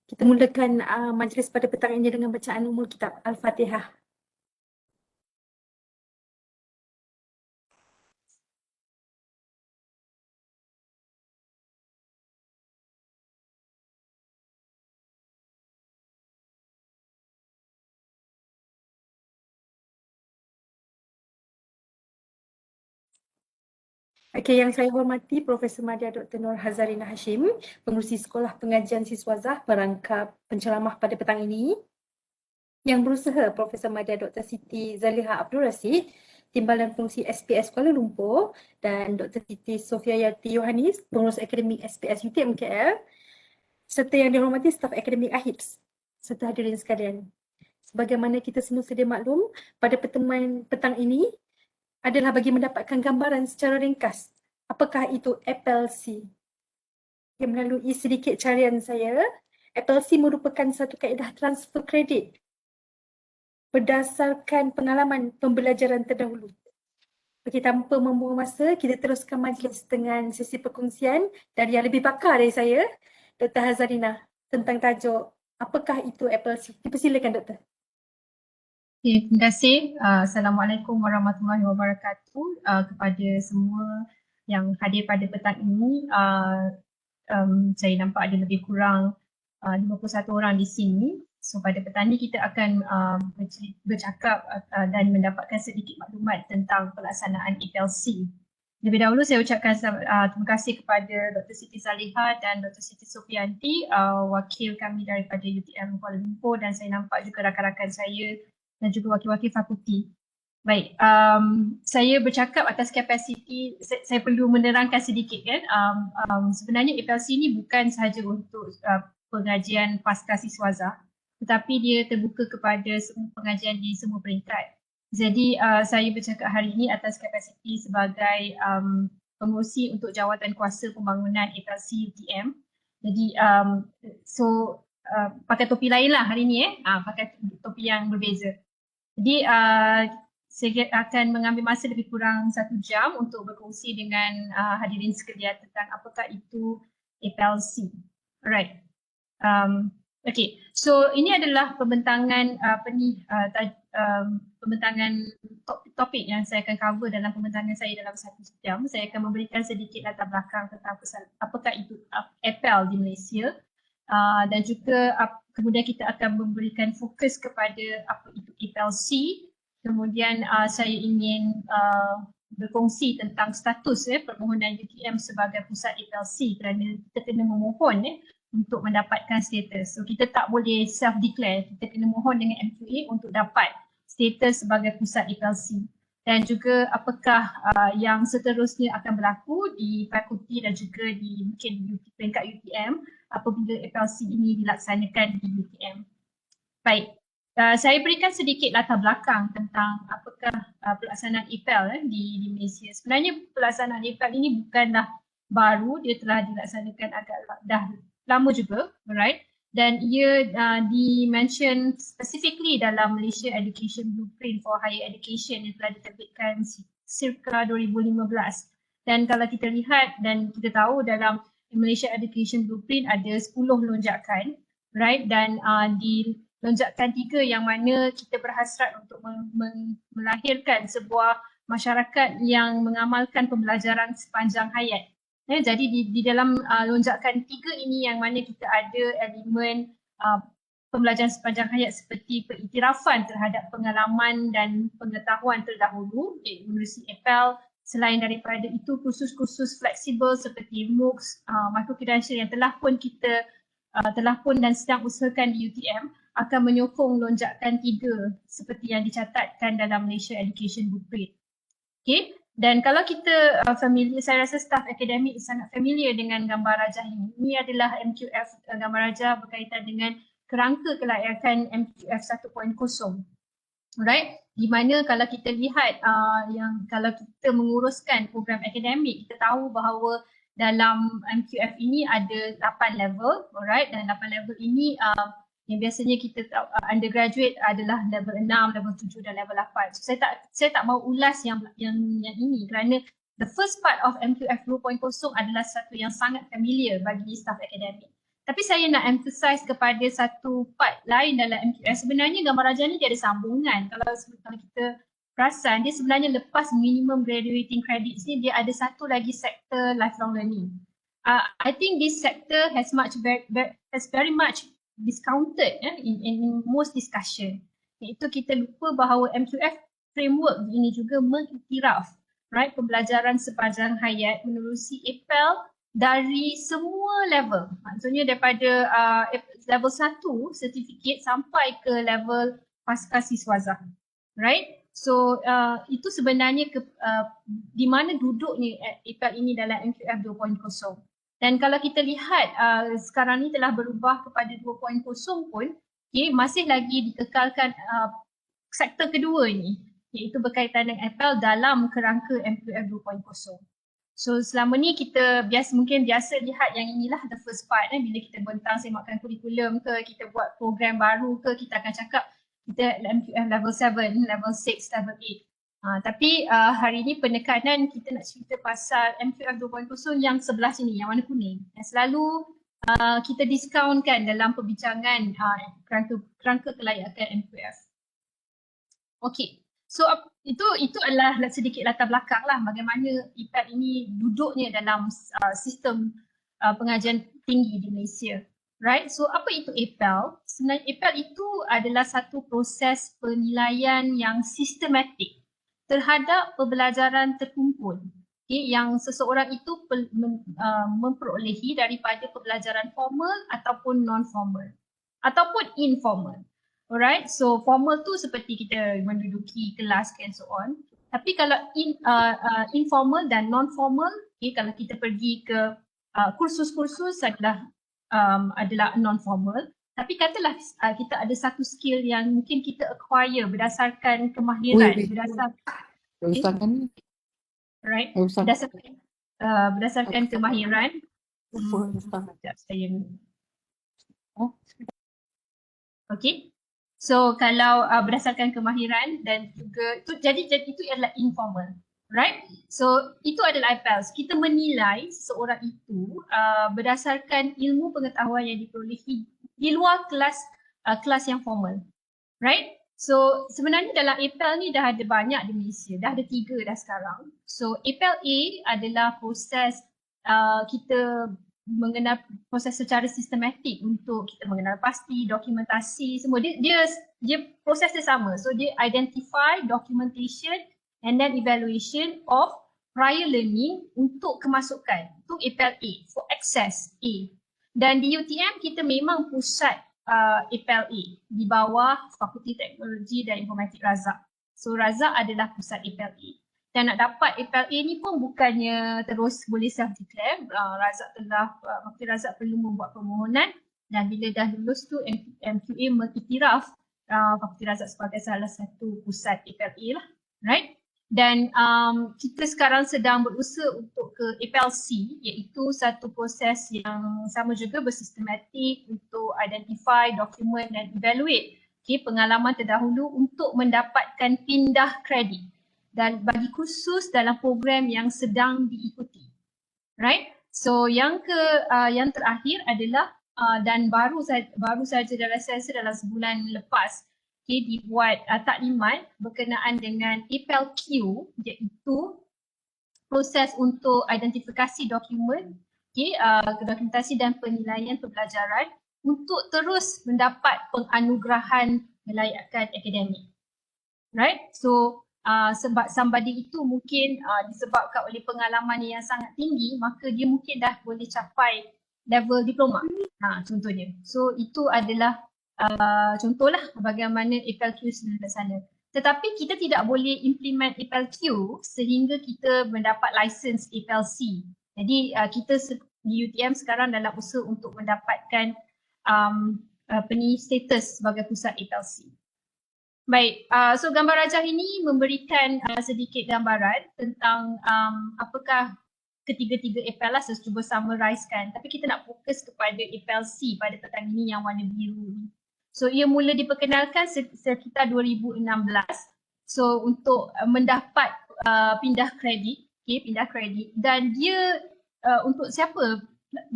Kita mulakan majlis pada petang ini dengan bacaan umul kitab Al-Fatihah. Okey, yang saya hormati Profesor Madya Dr. Nur Hazarina Hashim, pengurusi Sekolah Pengajian Siswazah merangkap penceramah pada petang ini. Yang berusaha Profesor Madya Dr. Siti Zaliha Abdul Rashid, Timbalan Fungsi SPS Kuala Lumpur, dan Dr. Siti Sofia Yati Yohanis, pengurus akademik SPS UTM KL, serta yang dihormati staf akademik AHIPS, serta hadirin sekalian. Sebagaimana kita semua sedia maklum, pada pertemuan petang ini adalah bagi mendapatkan gambaran secara ringkas apakah itu FLC. Yang melalui sedikit carian saya, FLC merupakan satu kaedah transfer kredit berdasarkan pengalaman pembelajaran terdahulu. Okey, tanpa membuang masa, kita teruskan majlis dengan sesi perkongsian dari yang lebih pakar dari saya, Dr. Hazarina, tentang tajuk apakah itu FLC. Dipersilakan, Doktor. Okay, terima kasih. Assalamualaikum warahmatullahi wabarakatuh kepada semua yang hadir pada petang ini. Saya nampak ada lebih kurang 51 orang di sini. So pada petang ini kita akan bercakap dan mendapatkan sedikit maklumat tentang pelaksanaan FLC. Lebih dahulu saya ucapkan terima kasih kepada Dr. Siti Zaliha dan Dr. Siti Sofianti, wakil kami daripada UTM Kuala Lumpur, dan saya nampak juga rakan-rakan saya dan juga wakil-wakil fakulti. Baik, saya bercakap atas kapasiti, saya perlu menerangkan sedikit kan. Sebenarnya FLC ini bukan sahaja untuk pengajian pasca siswazah, tetapi dia terbuka kepada semua pengajian di semua peringkat. Jadi saya bercakap hari ini atas kapasiti sebagai pengurusi untuk jawatan kuasa pembangunan FLC UTM. Jadi pakai topi lain lah hari ini pakai topi yang berbeza. Jadi saya akan mengambil masa lebih kurang 1 jam untuk berkongsi dengan hadirin sekalian tentang apakah itu FLC. Alright. Okay, so ini adalah pembentangan pembentangan topik yang saya akan cover dalam pembentangan saya dalam 1 jam. Saya akan memberikan sedikit latar belakang tentang apakah itu FL di Malaysia. Dan juga kemudian kita akan memberikan fokus kepada apa itu FLC. Kemudian saya ingin berkongsi tentang status permohonan UTM sebagai pusat FLC kerana kita kena memohon untuk mendapatkan status. So kita tak boleh self-declare, kita kena mohon dengan MQA untuk dapat status sebagai pusat FLC. Dan juga apakah yang seterusnya akan berlaku di fakulti dan juga di mungkin di peringkat UTM apabila FLC ini dilaksanakan di UTM. Baik, saya berikan sedikit latar belakang tentang apakah pelaksanaan FL di Malaysia. Sebenarnya pelaksanaan FL ini bukanlah baru, dia telah dilaksanakan agak dah lama juga, alright. Dan ia di-mention specifically dalam Malaysia Education Blueprint for Higher Education yang telah diterbitkan circa 2015. Dan kalau kita lihat dan kita tahu dalam Malaysia Education Blueprint ada 10 lonjakan, right? Dan di lonjakan 3 yang mana kita berhasrat untuk melahirkan sebuah masyarakat yang mengamalkan pembelajaran sepanjang hayat. Jadi di dalam lonjakan 3 ini yang mana kita ada elemen pembelajaran sepanjang hayat seperti pengiktirafan terhadap pengalaman dan pengetahuan terdahulu menerusi FL. Selain daripada itu, kursus-kursus fleksibel seperti MOOCs, microcredential yang telah pun dan sedang usahakan di UTM akan menyokong lonjakan 3 seperti yang dicatatkan dalam Malaysia Education Blueprint. Okay. Dan kalau kita familiar, saya rasa staf akademik sangat familiar dengan gambar rajah ini. Ini adalah MQF gambar rajah berkaitan dengan kerangka kelayakan MQF 1.0. Alright, di mana kalau kita lihat kalau kita menguruskan program akademik, kita tahu bahawa dalam MQF ini ada 8 level, alright, dan 8 level ini yang biasanya kita undergraduate adalah level 6, level 7 dan level 8. So saya tak mau ulas yang ini kerana the first part of MQF 2.0 adalah satu yang sangat familiar bagi staf akademik. Tapi saya nak emphasize kepada satu part lain dalam MQF. Sebenarnya gambar rajah ni dia ada sambungan. Kalau kita perasan, dia sebenarnya lepas minimum graduating credits ni, dia ada satu lagi sektor lifelong learning. I think this sector has very much discounted in most discussion. Iaitu kita lupa bahawa MQF framework ini juga mengiktiraf pembelajaran sepanjang hayat menerusi APEL dari semua level. Maksudnya daripada level 1 certificate sampai ke level pasca siswazah. Right? So itu sebenarnya di mana duduknya APEL ini dalam MQF 2.0. Dan kalau kita lihat sekarang ni telah berubah kepada 2.0 pun, masih lagi dikekalkan sektor kedua ni, iaitu berkaitan dengan APEL dalam kerangka MQF 2.0. So selama ni kita mungkin biasa lihat yang inilah the first part bila kita bentang semakkan kurikulum ke, kita buat program baru ke, kita akan cakap kita MQF level 7, level 6, level 8. Tapi hari ni penekanan kita nak cerita pasal MQF 2.0 yang sebelah sini, yang warna kuning. Yang selalu kita diskaunkan dalam perbincangan kerangka kelayakan MQF. Okey. So itu adalah sedikit latar belakang lah bagaimana IPAD ini duduknya dalam sistem pengajian tinggi di Malaysia. Right? So apa itu APEL? Sebenarnya APEL itu adalah satu proses penilaian yang sistematik terhadap pembelajaran terkumpul yang seseorang itu memperolehi daripada pembelajaran formal ataupun non-formal ataupun informal. Alright, so formal tu seperti kita menduduki kelas and so on. Tapi kalau informal dan non-formal, kalau kita pergi ke kursus-kursus adalah non-formal. Tapi katalah kita ada satu skill yang mungkin kita acquire berdasarkan kemahiran, berdasarkan kemahiran. Okay. So kalau berdasarkan kemahiran dan juga jadi itu adalah informal, right? So itu adalah IPELS. Kita menilai seseorang itu berdasarkan ilmu pengetahuan yang diperolehi di luar kelas yang formal, right? So sebenarnya dalam APEL ni dah ada banyak di Malaysia, dah ada 3 dah sekarang. So APEL A adalah proses kita mengenal proses secara sistematik untuk kita mengenal pasti, dokumentasi, semua. Dia proses dia sama. So dia identify, documentation and then evaluation of prior learning untuk kemasukan, untuk APEL A, for access A. Dan di UTM kita memang pusat APEL A di bawah Fakulti Teknologi dan Informatik Razak. So Razak adalah pusat APEL A. Dan nak dapat APEL A ni pun bukannya terus boleh self-declare. Fakulti Razak perlu membuat permohonan dan bila dah lulus tu MQA mengiktiraf Fakulti Razak sebagai salah satu pusat APEL A lah. Right? Dan kita sekarang sedang berusaha untuk ke APEL C, iaitu satu proses yang sama juga bersistematik untuk identify, document dan evaluate pengalaman terdahulu untuk mendapatkan pindah kredit dan bagi khusus dalam program yang sedang diikuti. Right? So yang terakhir adalah dan baru saja dalam sebulan lepas dibuat taklimat berkenaan dengan APEL Q, iaitu proses untuk identifikasi dokumen, dokumentasi dan penilaian pembelajaran untuk terus mendapat penganugerahan kelayakan akademik. Right? So sebab somebody itu mungkin disebabkan oleh pengalaman yang sangat tinggi, maka dia mungkin dah boleh capai level diploma. Contohnya. So itu adalah contohlah bagaimana APEL Q sana. Tetapi kita tidak boleh implement APEL Q sehingga kita mendapat license APEL C. Jadi kita di UTM sekarang dalam usaha untuk mendapatkan status sebagai pusat APEL C. Baik, so gambar rajah ini memberikan sedikit gambaran tentang apakah ketiga-tiga APEL lah. Saya cuba summarizekan, tapi kita nak fokus kepada APEL C pada petang ini yang warna biru ni. So ia mula diperkenalkan sekitar 2016. So untuk mendapat pindah kredit, pindah kredit, dan dia untuk siapa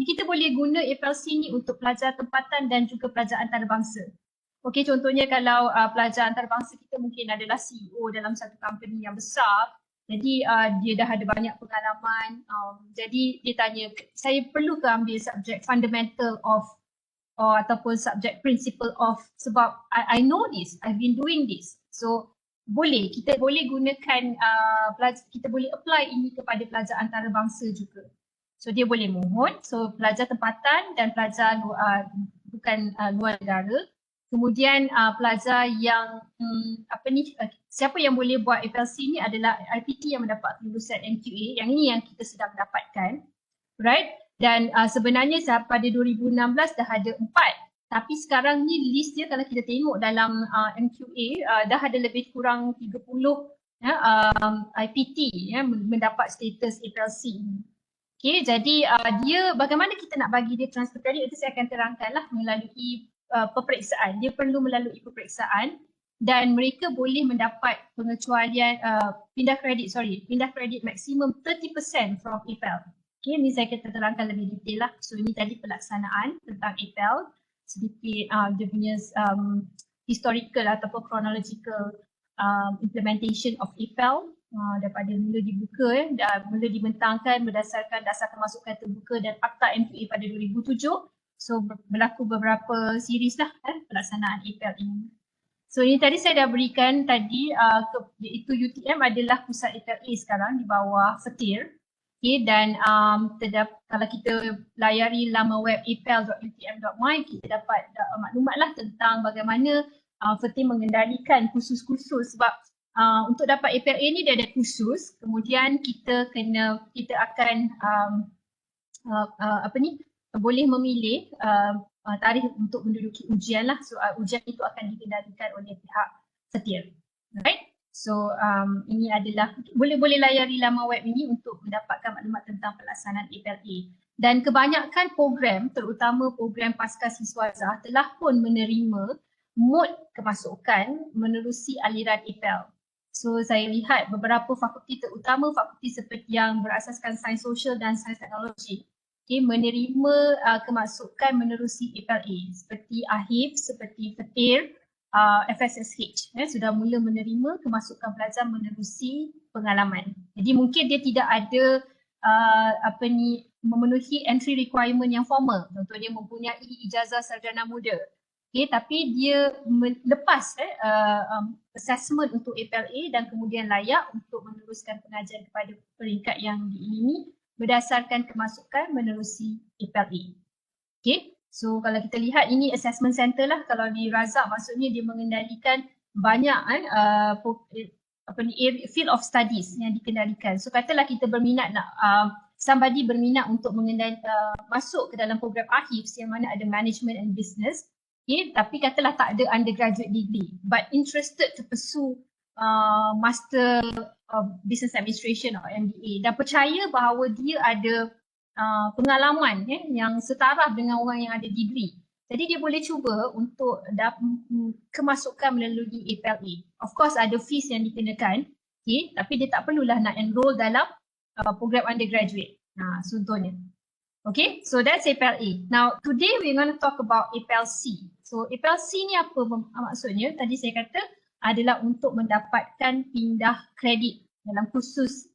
kita boleh guna FLC ni untuk pelajar tempatan dan juga pelajar antarabangsa. Okey, contohnya kalau pelajar antarabangsa kita mungkin adalah CEO dalam satu company yang besar, jadi dia dah ada banyak pengalaman, jadi dia tanya, saya perlu ke ambil subjek fundamental of ataupun subjek principle of, sebab I know this, I've been doing this. So boleh, kita boleh gunakan, kita boleh apply ini kepada pelajar antarabangsa juga. So dia boleh mohon, so pelajar tempatan dan pelajar bukan luar negara. Kemudian pelajar yang siapa yang boleh buat FLC ni adalah IPT yang mendapat kelulusan NQA, yang ini yang kita sedang dapatkan, right? Dan sebenarnya pada 2016 dah ada 4, tapi sekarang ni list dia kalau kita tengok dalam NQA dah ada lebih kurang 30 IPT mendapat status FLC ini. Okay, jadi dia bagaimana kita nak bagi dia transfer credit itu saya akan terangkanlah melalui peperiksaan. Dia perlu melalui peperiksaan dan mereka boleh mendapat pengecualian pindah kredit maksimum 30% from EPEL. Okay, ini saya akan terangkan lebih detail lah. So ini tadi pelaksanaan tentang EPEL, sedikit dia punya historical ataupun chronological implementation of EPEL. Daripada mula dibuka dan mula dibentangkan berdasarkan dasar kemasukan terbuka dan Akta NQA pada 2007. So berlaku beberapa series lah pelaksanaan EPEL ini. So ini tadi saya dah berikan tadi iaitu UTM adalah pusat EPEL sekarang di bawah FETIR. Okay, dan kalau kita layari laman web epel.utm.my kita dapat maklumat lah tentang bagaimana FETIR mengendalikan kursus-kursus, sebab untuk dapat APLA ni dia ada kursus, kemudian kita akan boleh memilih tarikh untuk menduduki ujian lah. So ujian itu akan dikendalikan oleh pihak FETIR, right? So ini adalah boleh layari laman web ini untuk mendapatkan maklumat tentang pelaksanaan APLA. Dan kebanyakan program, terutama program Pasca Siswaza telah pun menerima mod kemasukan menerusi aliran APEL. So saya lihat beberapa fakulti, terutama fakulti seperti yang berasaskan sains sosial dan sains teknologi, menerima kemasukan menerusi APLA seperti AHIP, seperti FETIR, FSSH sudah mula menerima kemasukan pelajar menerusi pengalaman. Jadi mungkin dia tidak ada memenuhi entry requirement yang formal, contohnya mempunyai ijazah sarjana muda. Okay, tapi dia lepas assessment untuk APLA dan kemudian layak untuk meneruskan pengajian kepada peringkat yang diingini berdasarkan kemasukan menerusi APLA. Okay, so kalau kita lihat ini assessment center lah, kalau di Razak maksudnya dia mengendalikan banyak field of studies yang dikendalikan. So katalah kita berminat nak somebody berminat untuk masuk ke dalam program AHIPS yang mana ada management and business. Okay, tapi katalah tak ada undergraduate degree but interested to pursue Master Business Administration atau MBA dan percaya bahawa dia ada pengalaman yang setara dengan orang yang ada degree. Jadi dia boleh cuba untuk kemasukan melalui APLA. Of course ada fees yang dikenakan, okay, tapi dia tak perlulah nak enroll dalam program undergraduate. Contohnya. Okay, so that's APLA. Now today we're going to talk about APLC. So APLC ni apa maksudnya? Tadi saya kata adalah untuk mendapatkan pindah kredit dalam kursus,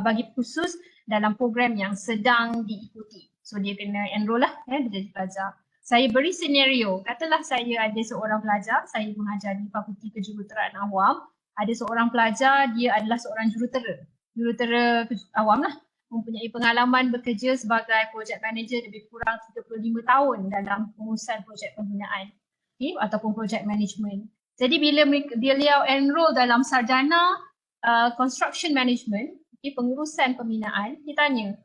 bagi kursus dalam program yang sedang diikuti. So dia kena enroll lah dia jadi pelajar. Saya beri senario, katalah saya ada seorang pelajar, saya mengajar di Fakulti Kejuruteraan Awam, ada seorang pelajar, dia adalah seorang jurutera awam lah, mempunyai pengalaman bekerja sebagai project manager lebih kurang 35 tahun dalam pengurusan projek pembinaan, okay, ataupun project management. Jadi bila beliau enroll dalam sarjana construction management, okay, pengurusan pembinaan, dia tanya,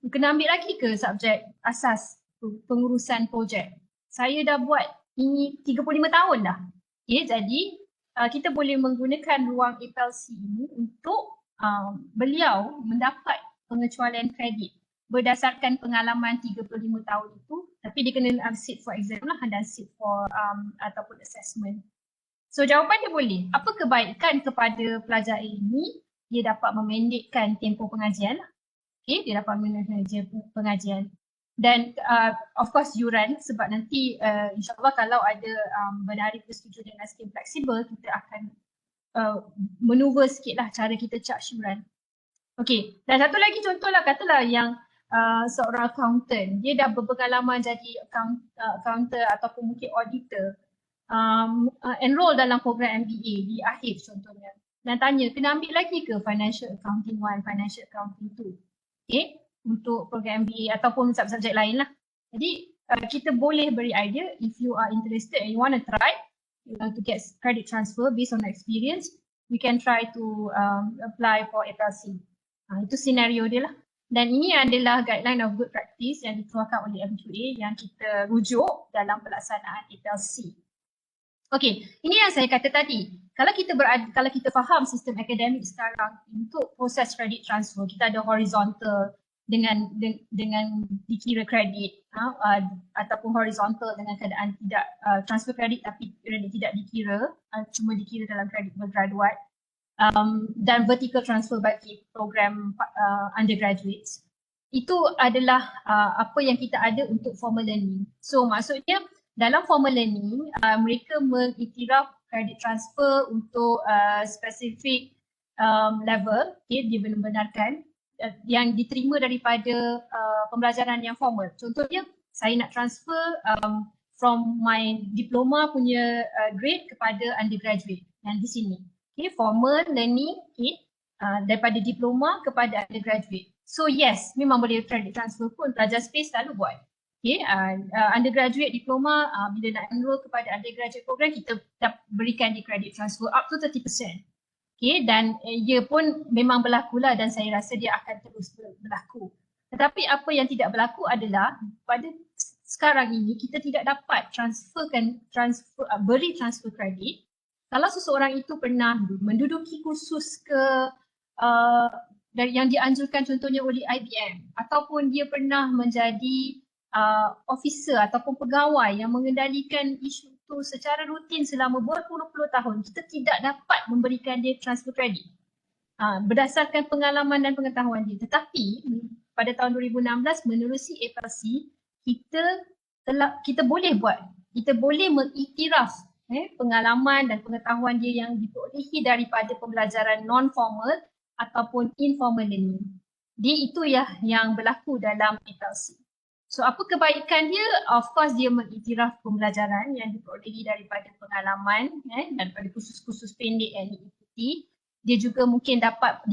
kena ambil lagi ke subjek asas pengurusan projek? Saya dah buat ini 35 tahun dah. Okay, jadi kita boleh menggunakan ruang APLC ini untuk beliau mendapat pengecualian kredit berdasarkan pengalaman 35 tahun itu, tapi dia kena sit for exam lah dan sit for ataupun assessment. So jawapan dia boleh. Apa kebaikan kepada pelajar ini? Dia dapat memendekkan tempoh pengajian lah. Okay, dia dapat memendekkan pengajian. Dan of course yuran, sebab nanti insyaAllah kalau ada bendahari bersetuju dengan skim fleksibel, kita akan maneuver sikit lah cara kita charge yuran. Okey, dan satu lagi contohlah, katalah yang seorang accountant, dia dah berpengalaman jadi accountant ataupun mungkin auditor, enroll dalam program MBA di akhir contohnya, dan tanya kena ambil lagi ke Financial Accounting 1, Financial Accounting 2, okay, untuk program MBA ataupun subjek lain lah. Jadi kita boleh beri idea, if you are interested and you want to try to get credit transfer based on experience, we can try to apply for FLC. Itu senario dia lah. Dan ini adalah guideline of good practice yang dikeluarkan oleh MQA yang kita rujuk dalam pelaksanaan FLC. Okey, ini yang saya kata tadi. Kalau kita faham sistem akademik sekarang untuk proses credit transfer, kita ada horizontal dengan dikira kredit ataupun horizontal dengan keadaan tidak transfer kredit tapi kredit tidak dikira, cuma dikira dalam kredit bergraduat. Dan vertical transfer bagi program undergraduates. Itu adalah apa yang kita ada untuk formal learning. So maksudnya dalam formal learning, mereka mengiktiraf credit transfer untuk spesifik level, okay, dia membenarkan yang diterima daripada pembelajaran yang formal. Contohnya saya nak transfer from my diploma punya grade kepada undergraduate yang di sini. Okay, formal learning, okay, daripada diploma kepada undergraduate. So yes, memang boleh credit transfer pun, pelajar space selalu buat. Okay, undergraduate diploma, bila nak enroll kepada undergraduate program, kita berikan di credit transfer up to 30%. Okay, dan ia pun memang berlaku lah dan saya rasa dia akan terus berlaku. Tetapi apa yang tidak berlaku adalah pada sekarang ini kita tidak dapat beri transfer kredit kalau seseorang itu pernah menduduki kursus yang dianjurkan contohnya oleh IBM, ataupun dia pernah menjadi officer ataupun pegawai yang mengendalikan isu itu secara rutin selama berpuluh-puluh tahun, kita tidak dapat memberikan dia transfer kredit berdasarkan pengalaman dan pengetahuan dia. Tetapi pada tahun 2016 menerusi FLC, kita boleh buat, kita boleh mengiktiraf pengalaman dan pengetahuan dia yang diperolehi daripada pembelajaran non-formal ataupun informal learning. Itu yang berlaku dalam FLC. So apa kebaikan dia? Of course dia mengiktiraf pembelajaran yang diperolehi daripada pengalaman daripada kursus-kursus pendek yang diikuti. Dia juga mungkin dapat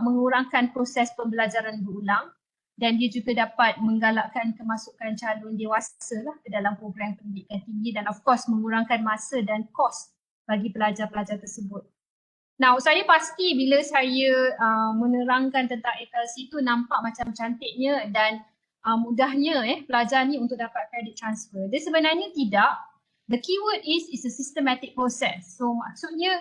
mengurangkan proses pembelajaran berulang, dan dia juga dapat menggalakkan kemasukan calon dewasa lah ke dalam program pendidikan tinggi, dan of course mengurangkan masa dan kos bagi pelajar-pelajar tersebut. Now saya pasti bila saya menerangkan tentang FLC itu nampak macam cantiknya dan mudahnya pelajar ni untuk dapat credit transfer. Dia sebenarnya tidak. The keyword is a systematic process. So maksudnya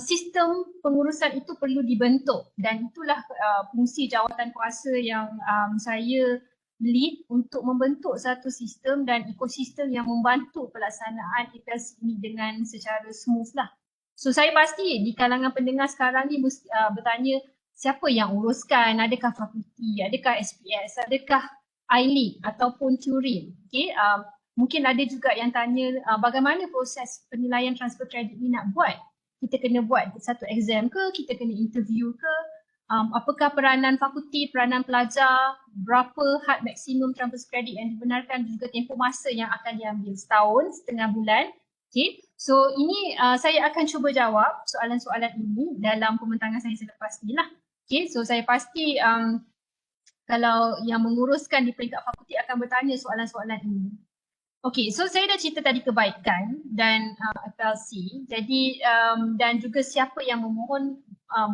sistem pengurusan itu perlu dibentuk, dan itulah fungsi jawatan kuasa yang saya lead untuk membentuk satu sistem dan ekosistem yang membantu pelaksanaan FLC ini dengan secara smooth lah. So saya pasti di kalangan pendengar sekarang ni bertanya siapa yang uruskan, adakah fakulti, adakah SPS, adakah ILIC ataupun Turin. Okay? Mungkin ada juga yang tanya bagaimana proses penilaian transfer kredit ni nak buat. Kita kena buat satu exam ke, kita kena interview ke, apakah peranan fakulti, peranan pelajar, berapa had maksimum transfer kredit yang dibenarkan, juga tempoh masa yang akan diambil, setahun, setengah bulan. Okay. So ini saya akan cuba jawab soalan-soalan ini dalam pembentangan saya selepas ni lah. Okay. So saya pasti kalau yang menguruskan di peringkat fakulti akan bertanya soalan-soalan ini. Okay, so saya dah cerita tadi kebaikan dan FLC. Jadi dan juga siapa yang memohon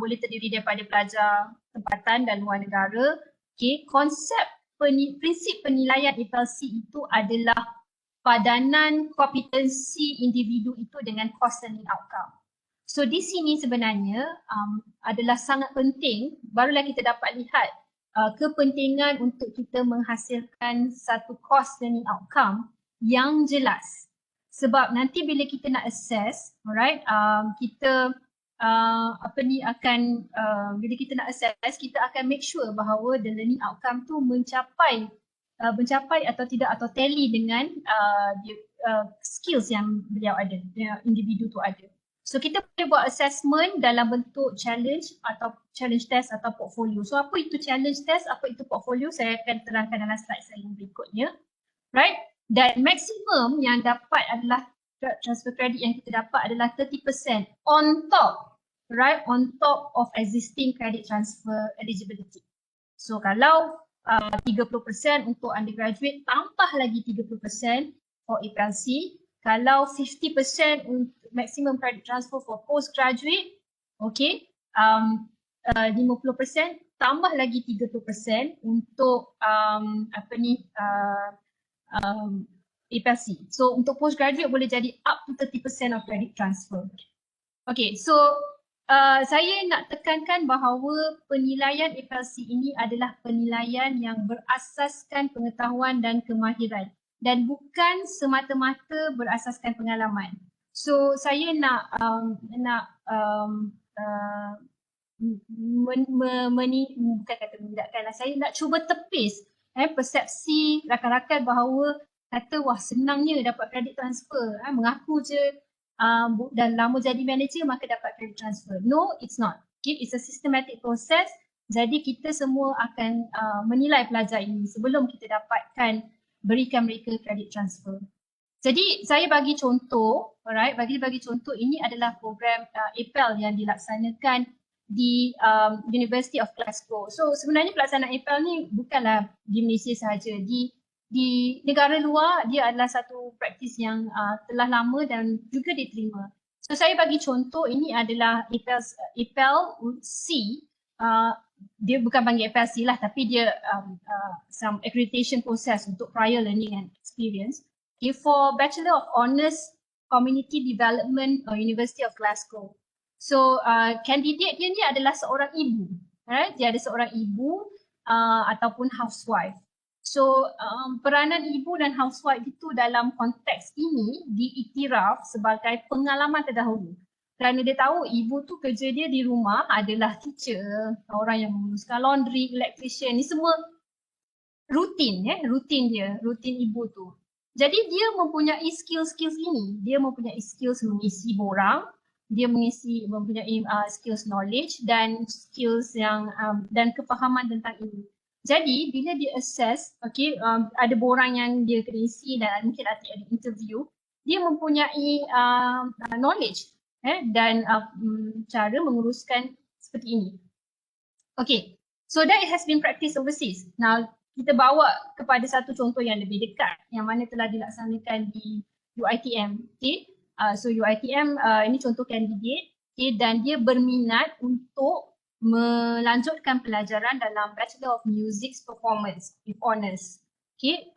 boleh terdiri daripada pelajar tempatan dan luar negara. Okay, konsep prinsip penilaian FLC itu adalah padanan kompetensi individu itu dengan course learning outcome. So di sini sebenarnya adalah sangat penting, barulah kita dapat lihat kepentingan untuk kita menghasilkan satu course learning outcome yang jelas. Sebab nanti bila kita nak assess, alright, kita bila kita nak assess, kita akan make sure bahawa the learning outcome tu mencapai mencapai atau tidak atau tally dengan skills yang beliau ada, yang individu tu ada. So kita boleh buat assessment dalam bentuk challenge atau challenge test atau portfolio. So apa itu challenge test, apa itu portfolio, saya akan terangkan dalam slide saya yang berikutnya. Right? Dan maksimum yang dapat adalah transfer credit yang kita dapat adalah 30% on top, right? On top of existing credit transfer eligibility. So kalau 30% untuk undergraduate, tambah lagi 30% for FLC. Kalau 50% untuk maximum credit transfer for postgraduate, okay, 50% tambah lagi 30% untuk FLC. So untuk postgraduate boleh jadi up to 30% of credit transfer. Okay, so saya nak tekankan bahawa penilaian FLC ini adalah penilaian yang berasaskan pengetahuan dan kemahiran dan bukan semata-mata berasaskan pengalaman. So saya nak bukan kata menidakkan, saya nak cuba tepis persepsi rakan-rakan bahawa kata wah senangnya dapat credit transfer, mengaku je dan lama jadi manager maka dapat credit transfer. No, it's not. Okay, it's a systematic process. Jadi kita semua akan menilai pelajar ini sebelum kita dapatkan berikan mereka credit transfer. Jadi saya bagi contoh, alright, bagi contoh ini adalah program APEL yang dilaksanakan di University of Glasgow. So sebenarnya pelaksanaan APEL ni bukanlah di Malaysia sahaja, di negara luar dia adalah satu praktis yang telah lama dan juga diterima. So saya bagi contoh, ini adalah APEL C. Dia bukan panggil FLC lah, tapi dia some accreditation process untuk prior learning and experience. Okay, for Bachelor of Honours Community Development University of Glasgow. So candidate dia ni adalah seorang ibu, right? Dia ada seorang ibu ataupun housewife. So peranan ibu dan housewife itu dalam konteks ini diiktiraf sebagai pengalaman terdahulu. Kerana dia tahu ibu tu kerja dia di rumah adalah teacher, orang yang menguruskan laundry, electrician, ni semua rutin rutin ibu tu. Jadi dia mempunyai skills ini, dia mempunyai skills mengisi borang, dia mempunyai skills knowledge dan skills yang dan kefahaman tentang ini. Jadi bila dia assess, okay, ada borang yang dia kena isi dan mungkin ada interview, dia mempunyai knowledge dan cara menguruskan seperti ini. Okay, so that has been practiced overseas. Now kita bawa kepada satu contoh yang lebih dekat yang mana telah dilaksanakan di UiTM. Okay, so UiTM ini contoh candidate, okay, dan dia berminat untuk melanjutkan pelajaran dalam Bachelor of Music Performance with Honours. Okay,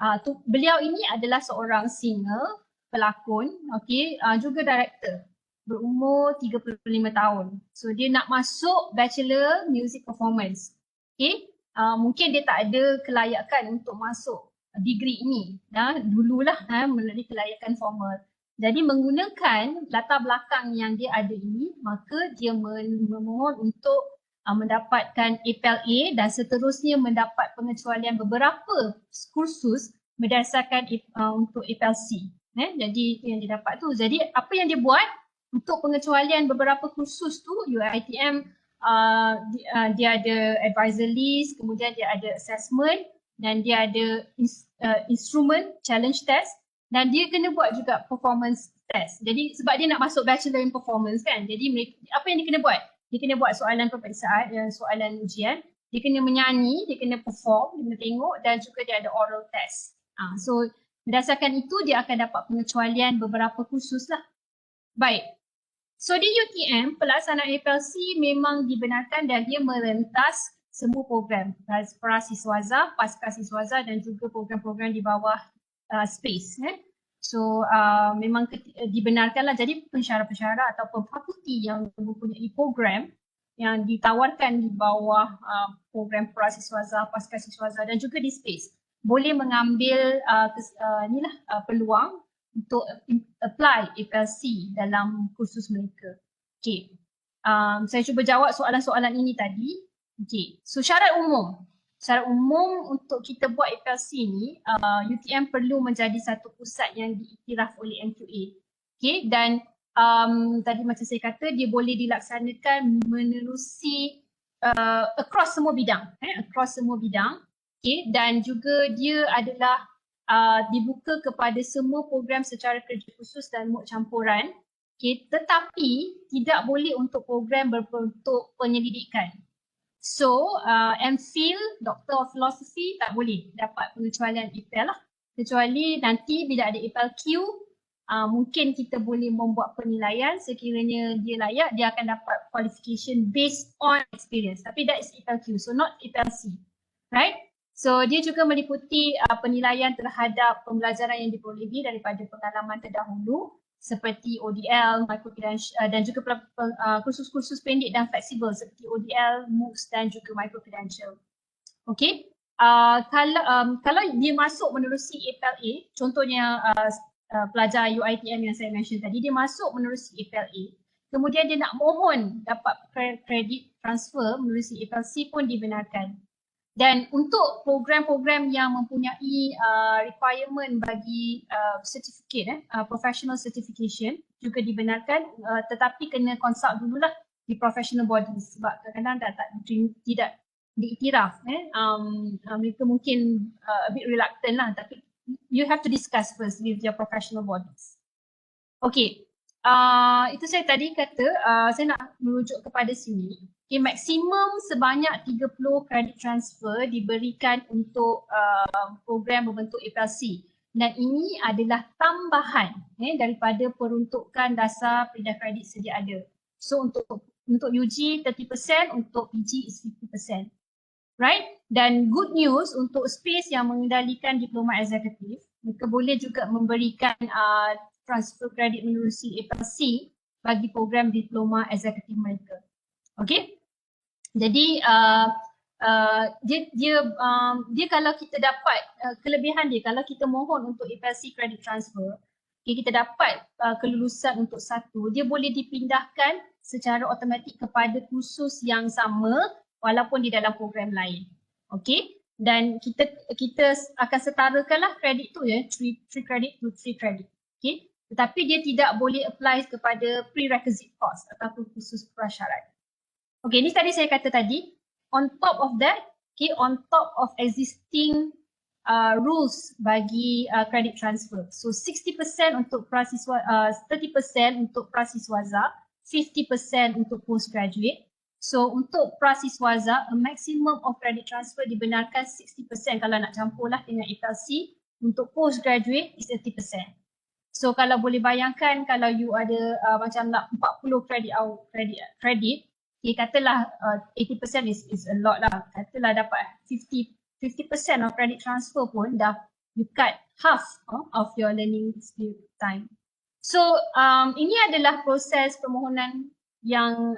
beliau ini adalah seorang singer, pelakon, okay, juga director, berumur 35 tahun. So dia nak masuk Bachelor Music Performance. Okay, mungkin dia tak ada kelayakan untuk masuk degree ini. Dululah melalui kelayakan formal. Jadi menggunakan latar belakang yang dia ada ini, maka dia memohon untuk mendapatkan APEL A dan seterusnya mendapat pengecualian beberapa kursus berdasarkan untuk APEL C. Jadi yang dia dapat tu. Jadi apa yang dia buat untuk pengecualian beberapa kursus tu, UiTM dia ada advisor list, kemudian dia ada assessment dan dia ada instrument challenge test dan dia kena buat juga performance test. Jadi sebab dia nak masuk bachelor in performance kan, jadi apa yang dia kena buat? Dia kena buat soalan peperiksaan, soalan ujian, dia kena menyanyi, dia kena perform, dia kena tengok dan juga dia ada oral test. So berdasarkan itu dia akan dapat pengecualian beberapa kursus lah. Baik. So di UTM, pelaksanaan FLC memang dibenarkan dan dia merentas semua program, prasiswaza, pascasiswaza dan juga program-program di bawah space. So memang dibenarkanlah. Jadi pensyarah-pensyarah ataupun fakulti yang mempunyai program yang ditawarkan di bawah program prasiswaza, pascasiswaza dan juga di space boleh mengambil peluang untuk apply FLC dalam kursus mereka. Okay. Saya cuba jawab soalan-soalan ini tadi. Okay. So syarat umum. secara umum untuk kita buat FLC ni, UTM perlu menjadi satu pusat yang diiktiraf oleh MQA. Okay, dan tadi macam saya kata, dia boleh dilaksanakan menerusi across semua bidang, across semua bidang. Okay, dan juga dia adalah dibuka kepada semua program secara kerja khusus dan MOOC campuran. Okay, tetapi tidak boleh untuk program berbentuk penyelidikan. So, MPhil, Doctor of Philosophy tak boleh dapat pengecualian EPL lah. Kecuali nanti bila ada EPL Q, mungkin kita boleh membuat penilaian sekiranya dia layak, dia akan dapat qualification based on experience. Tapi that is EPL Q, so not EPL C. Right? So, dia juga meliputi penilaian terhadap pembelajaran yang diperolehi daripada pengalaman terdahulu seperti ODL, microcredential dan juga kursus-kursus pendek dan fleksibel seperti ODL, MOOCs dan juga microcredential. Okay, kalau dia masuk menerusi APLA, contohnya pelajar UiTM yang saya mention tadi, dia masuk menerusi APLA, kemudian dia nak mohon dapat kredit transfer menerusi APLC pun dibenarkan. Dan untuk program-program yang mempunyai requirement bagi certificate, professional certification juga dibenarkan, tetapi kena consult dululah di professional bodies sebab kadang-kadang tidak diiktiraf. Mereka mungkin a bit reluctant lah, tapi you have to discuss first with your professional bodies. Okay, itu saya tadi kata, saya nak merujuk kepada sini. Okay, maksimum sebanyak 30 credit transfer diberikan untuk program berbentuk FLC. Dan ini adalah tambahan daripada peruntukan dasar pindah kredit sedia ada. So untuk UG 30%, untuk PG is 50%. Right? Dan good news untuk space yang mengendalikan diploma eksekutif, mereka boleh juga memberikan transfer kredit menerusi FLC bagi program diploma eksekutif mereka. Okay, jadi dia kalau kita dapat kelebihan dia, kalau kita mohon untuk FLC credit transfer, okay, kita dapat kelulusan untuk satu, dia boleh dipindahkan secara automatik kepada kursus yang sama walaupun di dalam program lain. Okay, dan kita akan setarakanlah kredit tu ya, 3 credit to 3 credit. Okay, tetapi dia tidak boleh apply kepada prerequisite course ataupun kursus prasyarat. Okay, ni tadi saya kata tadi, on top of that, okay, on top of existing rules bagi credit transfer. So 60% untuk prasiswa, 30% untuk prasiswaza, 50% untuk postgraduate. So untuk prasiswaza, a maximum of credit transfer dibenarkan 60% kalau nak campur lah dengan FLC. Untuk postgraduate is 30%. So kalau boleh bayangkan kalau you ada macam nak 40 credit, okay, katalah 80% is a lot lah. Katalah dapat 50% of credit transfer pun dah you cut half of your learning time. So ini adalah proses permohonan yang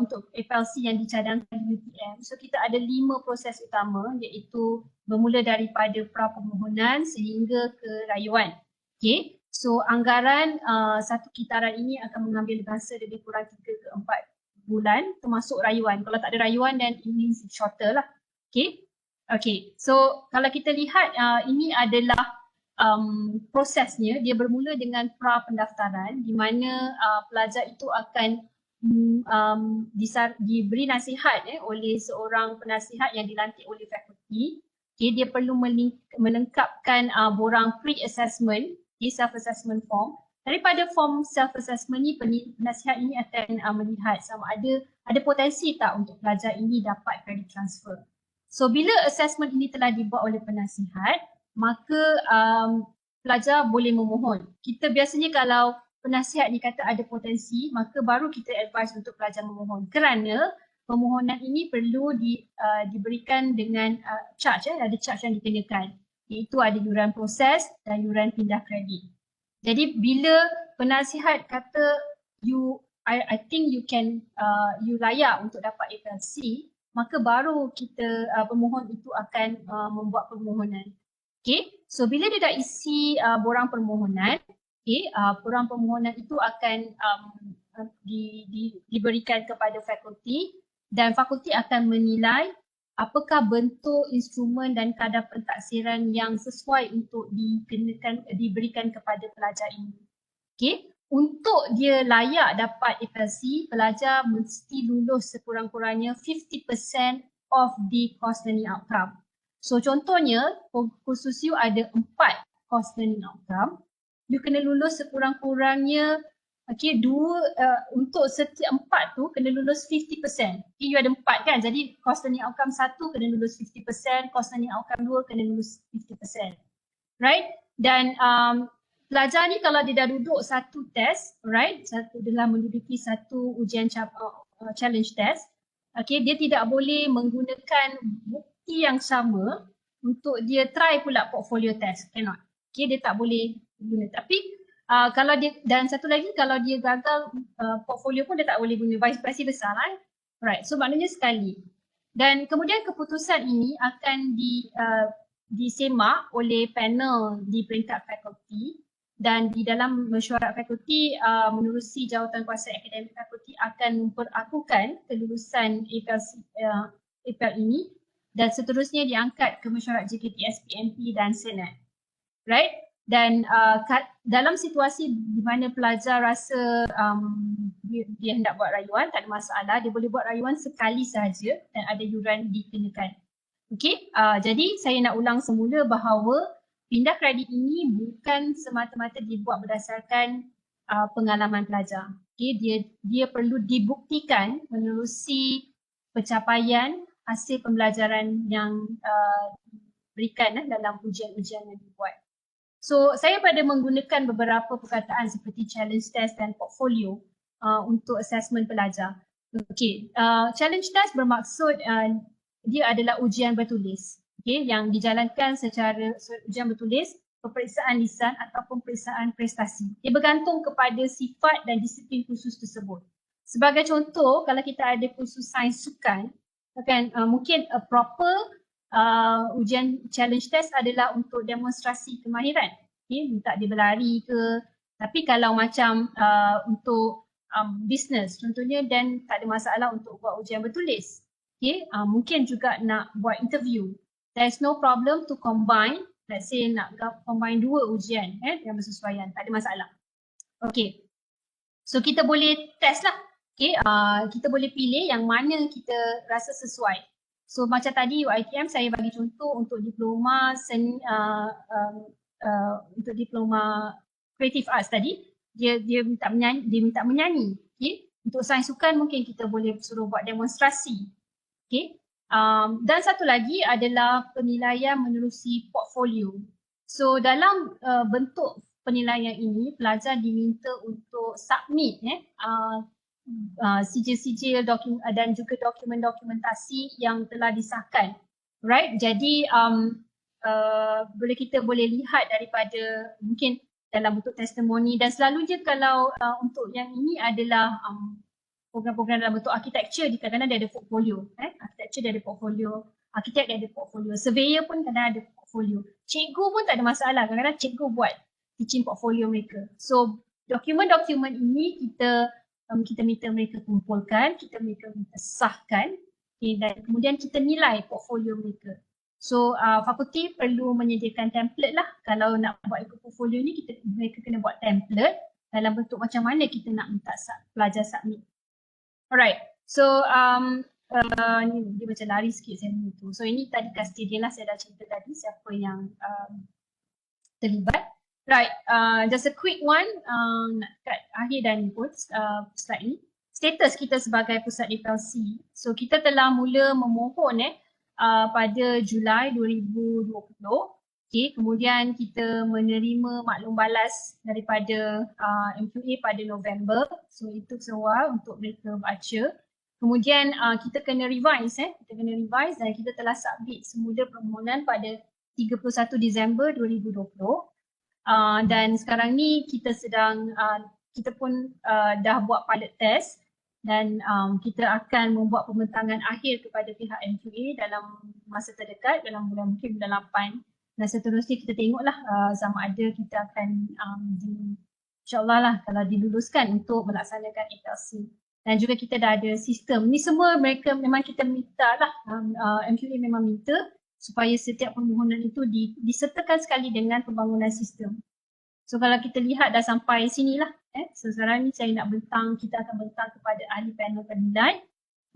untuk FLC yang dicadangkan di UTM. So kita ada 5 proses utama, iaitu bermula daripada pra permohonan sehingga ke rayuan. Okay. So anggaran satu kitaran ini akan mengambil masa lebih kurang 3 ke 4 bulan termasuk rayuan. Kalau tak ada rayuan dan ini shorter lah. Okay. Okay. So kalau kita lihat ini adalah prosesnya, dia bermula dengan pra pendaftaran di mana pelajar itu akan diberi nasihat oleh seorang penasihat yang dilantik oleh fakulti. Okay, dia perlu melengkapkan borang pre-assessment, self-assessment form. Daripada form self-assessment ni, penasihat ini akan melihat sama ada potensi tak untuk pelajar ini dapat credit transfer. So bila assessment ini telah dibuat oleh penasihat, maka pelajar boleh memohon. Kita biasanya kalau penasihat ni kata ada potensi, maka baru kita advise untuk pelajar memohon. Kerana permohonan ini perlu diberikan dengan charge, ada charge yang dikenakan. Iaitu ada yuran proses dan yuran pindah kredit. Jadi bila penasihat kata I think you layak untuk dapat FLC, maka baru kita pemohon itu akan membuat permohonan. Okay, so bila dia dah isi borang permohonan, okay, borang permohonan itu akan diberikan kepada fakulti dan fakulti akan menilai apakah bentuk instrumen dan kadar pentaksiran yang sesuai untuk diberikan kepada pelajar ini. Okay. Untuk dia layak dapat FLC, pelajar mesti lulus sekurang-kurangnya 50% of the course learning outcome. So contohnya, kursus you ada 4 course learning outcome. You kena lulus sekurang-kurangnya untuk setiap 4 tu kena lulus 50%. Okay, you ada 4 kan, jadi course learning outcome 1 kena lulus 50%, course learning outcome 2 kena lulus 50%. Right? Dan pelajar ni kalau dia dah duduk satu test, right, dia dah menduduki satu ujian challenge test, okay, dia tidak boleh menggunakan bukti yang sama untuk dia try pula portfolio test, cannot. Okay, dia tak boleh guna. Tapi kalau dia, dan satu lagi, kalau dia gagal portfolio pun dia tak boleh guna, vice versa lah. Right, so maknanya sekali. Dan kemudian keputusan ini akan disemak oleh panel di peringkat fakulti, dan di dalam mesyuarat fakulti menerusi jawatan kuasa akademik fakulti akan memperakukan kelulusan APL ini dan seterusnya diangkat ke mesyuarat JKT SPMP dan Senat. Right? Dan dalam situasi di mana pelajar rasa dia hendak buat rayuan, tak ada masalah, dia boleh buat rayuan sekali sahaja dan ada yuran dikenakan. Okey, jadi saya nak ulang semula bahawa pindah kredit ini bukan semata-mata dibuat berdasarkan pengalaman pelajar. Okey, dia perlu dibuktikan menerusi pencapaian hasil pembelajaran yang diberikan dalam ujian-ujian yang dibuat. So saya pada menggunakan beberapa perkataan seperti challenge test dan portfolio untuk assessment pelajar. Okey, challenge test bermaksud dia adalah ujian bertulis, okay, yang dijalankan secara ujian bertulis, peperiksaan lisan ataupun peperiksaan prestasi. Ia bergantung kepada sifat dan disiplin kursus tersebut. Sebagai contoh, kalau kita ada kursus sains sukan, kan mungkin a proper ujian challenge test adalah untuk demonstrasi kemahiran. Okay, minta dia berlari ke. Tapi kalau macam untuk business contohnya, dan tak ada masalah untuk buat ujian bertulis. Okay, mungkin juga nak buat interview. There is no problem to combine, let's say nak combine 2 ujian yang bersesuaian, tak ada masalah. Okay, so kita boleh test lah. Okay, kita boleh pilih yang mana kita rasa sesuai. So macam tadi UiTM saya bagi contoh untuk diploma untuk diploma Creative Arts tadi, dia minta menyanyi. Okay? Untuk sains sukan mungkin kita boleh suruh buat demonstrasi. Okay? Dan satu lagi adalah penilaian menerusi portfolio. So dalam bentuk penilaian ini, pelajar diminta untuk submit sijil-sijil dan juga dokumen-dokumentasi yang telah disahkan. Right? Jadi kita boleh lihat daripada mungkin dalam bentuk testimoni, dan selalunya kalau untuk yang ini adalah program-program dalam bentuk architecture, kadang-kadang dia ada portfolio. Architecture dia ada portfolio, arkitek dia ada portfolio, surveyor pun kadang ada portfolio. Cikgu pun tak ada masalah, kadang-kadang cikgu buat teaching portfolio mereka. So dokumen-dokumen ini kita minta mereka kumpulkan, kita minta sahkan, okay, dan kemudian kita nilai portfolio mereka. So fakulti perlu menyediakan template lah. Kalau nak buat ikut portfolio ni, mereka kena buat template dalam bentuk macam mana kita nak minta pelajar submit. Alright, so ni dia macam lari sikit saya tu. So ini tadi custodian lah, saya dah cerita tadi siapa yang terlibat. Right, just a quick one kat akhir dan pun slide ni. Status kita sebagai pusat FLC. So kita telah mula memohon pada Julai 2020. Okay, kemudian kita menerima maklum balas daripada MQA pada November. So itu sewa untuk mereka baca. Kemudian kita kena revise dan kita telah submit semula permohonan pada 31 Disember 2020. Dan sekarang ni kita pun dah buat pilot test, dan kita akan membuat pembentangan akhir kepada pihak MQA dalam masa terdekat, dalam bulan 8, dan seterusnya kita tengoklah sama ada kita akan insyaAllah lah kalau diluluskan untuk melaksanakan FLC. dan juga kita dah ada sistem. Ni semua mereka memang kita minta lah, MQA memang minta supaya setiap permohonan itu disertakan sekali dengan pembangunan sistem. So kalau kita lihat dah sampai sinilah, so sekarang ni saya nak bentang, kita akan bentang kepada ahli panel penilai.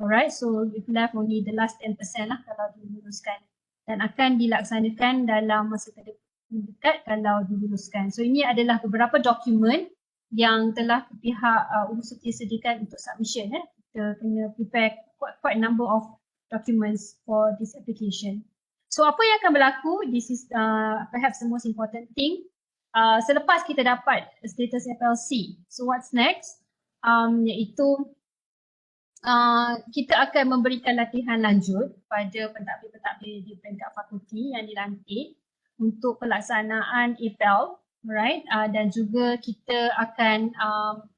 Alright, so we left only the last 10% lah kalau diluluskan, dan akan dilaksanakan dalam masa terdekat kalau diluluskan. So ini adalah beberapa dokumen yang telah pihak universiti sediakan untuk submission. Kita kena prepare quite a number of documents for this application. So apa yang akan berlaku, this is perhaps the most important thing. Selepas kita dapat status FLC, so what's next? Iaitu kita akan memberikan latihan lanjut pada pentadbir-pentadbir di peringkat fakulti yang dilantik untuk pelaksanaan APEL, right? Dan juga kita akan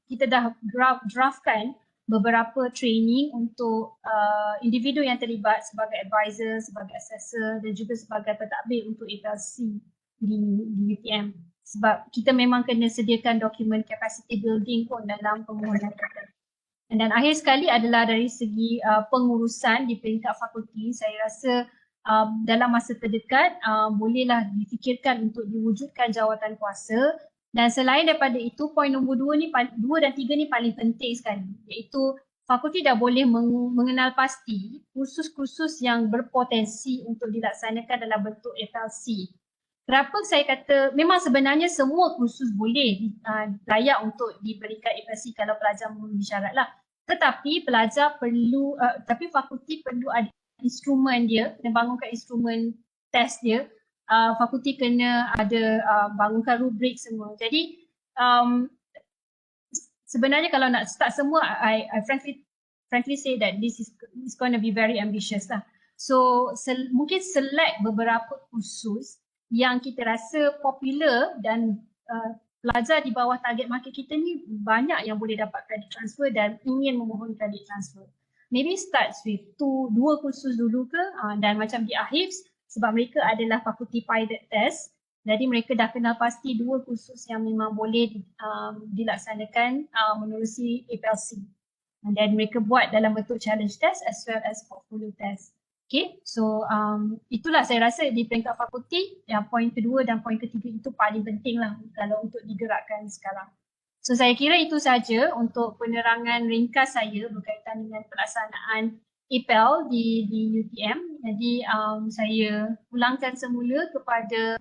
kita dah draftkan beberapa training untuk individu yang terlibat sebagai advisor, sebagai assessor dan juga sebagai pentadbir untuk APLC di UTM. Sebab kita memang kena sediakan dokumen capacity building pun dalam permohonan kita. Dan akhir sekali adalah dari segi pengurusan di peringkat fakulti, saya rasa dalam masa terdekat bolehlah difikirkan untuk diwujudkan jawatan kuasa. Dan selain daripada itu, poin nombor 2 dan 3 ni paling penting sekali, iaitu fakulti dah boleh mengenal pasti kursus-kursus yang berpotensi untuk dilaksanakan dalam bentuk FLC. Kenapa saya kata memang sebenarnya semua kursus boleh layak untuk diberikan FLC kalau pelajar memenuhi syarat lah. Tetapi pelajar perlu, tapi fakulti perlu ada instrumen dia, kena bangunkan instrumen test dia. Fakulti kena ada bangunkan rubrik semua. Jadi sebenarnya kalau nak start semua, I frankly say that this is going to be very ambitious lah. So mungkin select beberapa kursus yang kita rasa popular dan pelajar di bawah target market kita ni banyak yang boleh dapat credit transfer dan ingin memohon credit transfer. Maybe start with 2 kursus dulu ke, dan macam di AHIPS, sebab mereka adalah fakulti pilot test, jadi mereka dah kenal pasti 2 kursus yang memang boleh dilaksanakan menerusi APLC. Dan mereka buat dalam bentuk challenge test as well as portfolio test. Okay, so itulah saya rasa di peringkat fakulti, yang poin kedua dan poin ketiga itu paling penting lah kalau untuk digerakkan sekarang. So saya kira itu saja untuk penerangan ringkas saya berkaitan dengan pelaksanaan APEL di UTM. Jadi saya ulangkan semula kepada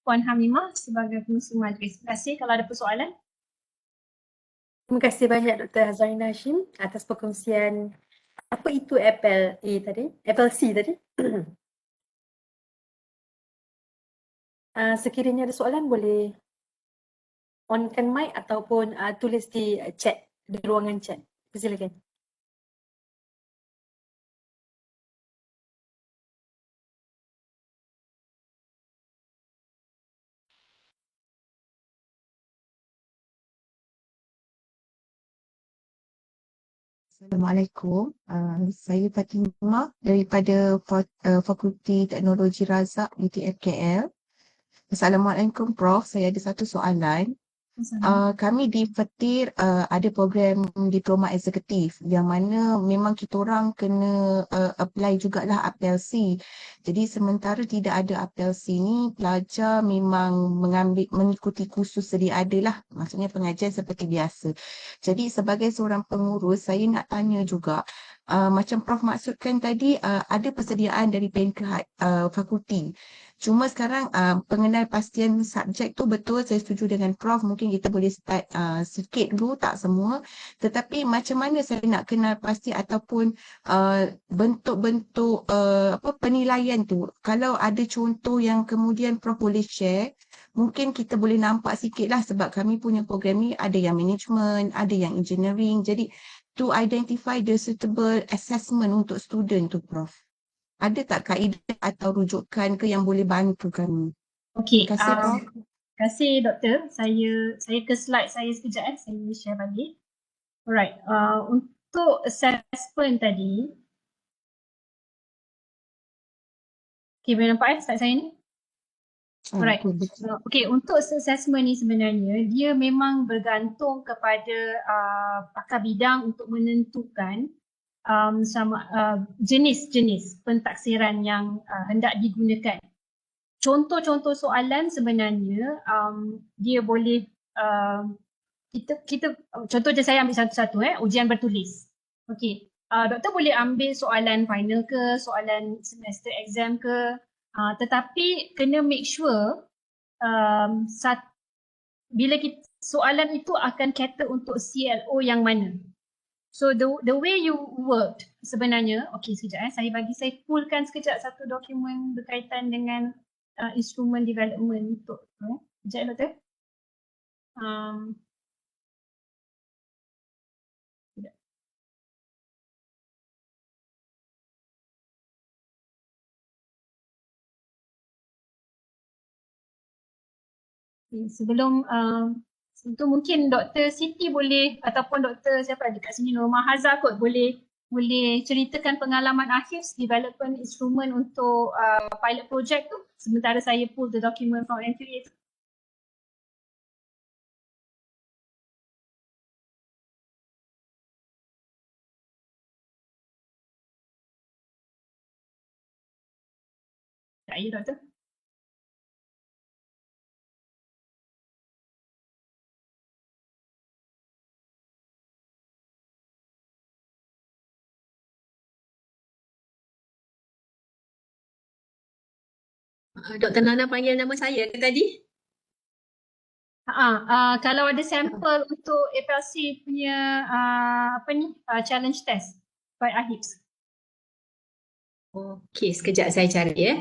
Puan Hamimah sebagai pengurusi majlis. Terima kasih. Kalau ada persoalan. Terima kasih banyak Dr. Hazarina Hashim atas perkongsian apa itu FLC tadi. Sekiranya ada soalan boleh onkan mic ataupun tulis di chat, di ruangan chat. Silakan. Assalamualaikum, saya Fatimah daripada Fakulti Teknologi Razak UTM KL. Assalamualaikum Prof, saya ada satu soalan. Kami di FETIR ada program diploma eksekutif yang mana memang kita orang kena apply jugalah APLC. Jadi sementara tidak ada APLC ni, pelajar memang mengikuti kursus sedia ada lah, maksudnya pengajian seperti biasa. Jadi sebagai seorang pengurus, saya nak tanya juga, macam Prof maksudkan tadi ada persediaan dari peringkat fakulti. Cuma sekarang pengenal pastian subjek tu betul, saya setuju dengan Prof, mungkin kita boleh start sikit dulu, tak semua. Tetapi macam mana saya nak kenal pasti ataupun bentuk-bentuk penilaian tu. Kalau ada contoh yang kemudian Prof boleh share, mungkin kita boleh nampak sikit lah sebab kami punya program ni ada yang management, ada yang engineering. Jadi to identify the suitable assessment untuk student tu Prof. Ada tak kaedah atau rujukan ke yang boleh bantu kami? Okey, Terima kasih Prof. terima kasih Doktor. Saya ke slide saya sekejap saya share balik. Alright, untuk assessment tadi. Okey, boleh nampak slide saya ni? Alright. Betul. Okay, untuk assessment ni sebenarnya dia memang bergantung kepada pakar bidang untuk menentukan jenis-jenis pentaksiran yang hendak digunakan. Contoh-contoh soalan sebenarnya dia boleh kita contoh je saya ambil satu-satu ujian bertulis. Okey. Doktor boleh ambil soalan final ke, soalan semester exam ke, tetapi kena make sure bila soalan itu akan cater untuk CLO yang mana. So the way you worked sebenarnya, okey sekejap saya pullkan sekejap satu dokumen berkaitan dengan instrument development untuk sekejap doktor. Sebelum itu mungkin Dr. Siti boleh ataupun Dr. siapa dekat sini Norma Hazar kot boleh ceritakan pengalaman akhir development instrument untuk pilot project tu sementara saya pull the document from MQA tu. Tak ya Doktor? Dr. Nana panggil nama saya ke tadi? Kalau ada sampel untuk FLC punya challenge test by AHIPS. Okey, sekejap saya cari ya.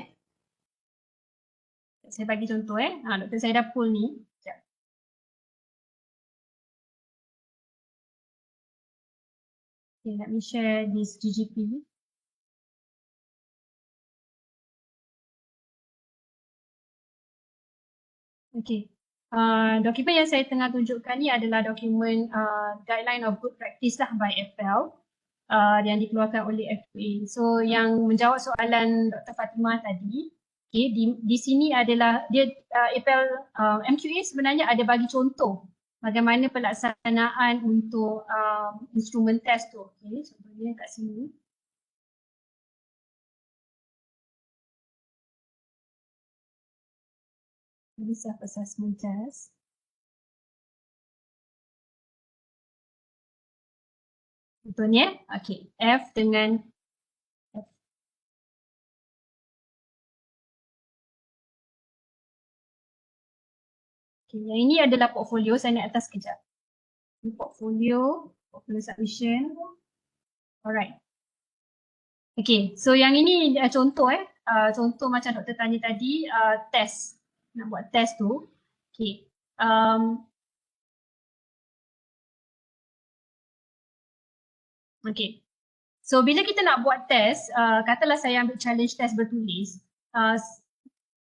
Saya bagi contoh doktor saya dah pull ni. Sekejap. Okay, let me share this GGP. Okay. Dokumen yang saya tengah tunjukkan ni adalah dokumen Guideline of Good Practice lah by FL yang dikeluarkan oleh FQA. So yang menjawab soalan Dr. Fatimah tadi, okay, di sini adalah dia FL MQA sebenarnya ada bagi contoh bagaimana pelaksanaan untuk instrumen test tu. Okay, contohnya kat sini. Ini self-assessment test. Contohnya, okay, F dengan F. Okay, yang ini adalah portfolio, saya naik atas sekejap. Ini portfolio submission. Alright. Okay, so yang ini contoh contoh macam doktor tanya tadi, test. Nak buat test tu. Okay. Okay. So bila kita nak buat test, katalah saya ambil challenge test bertulis,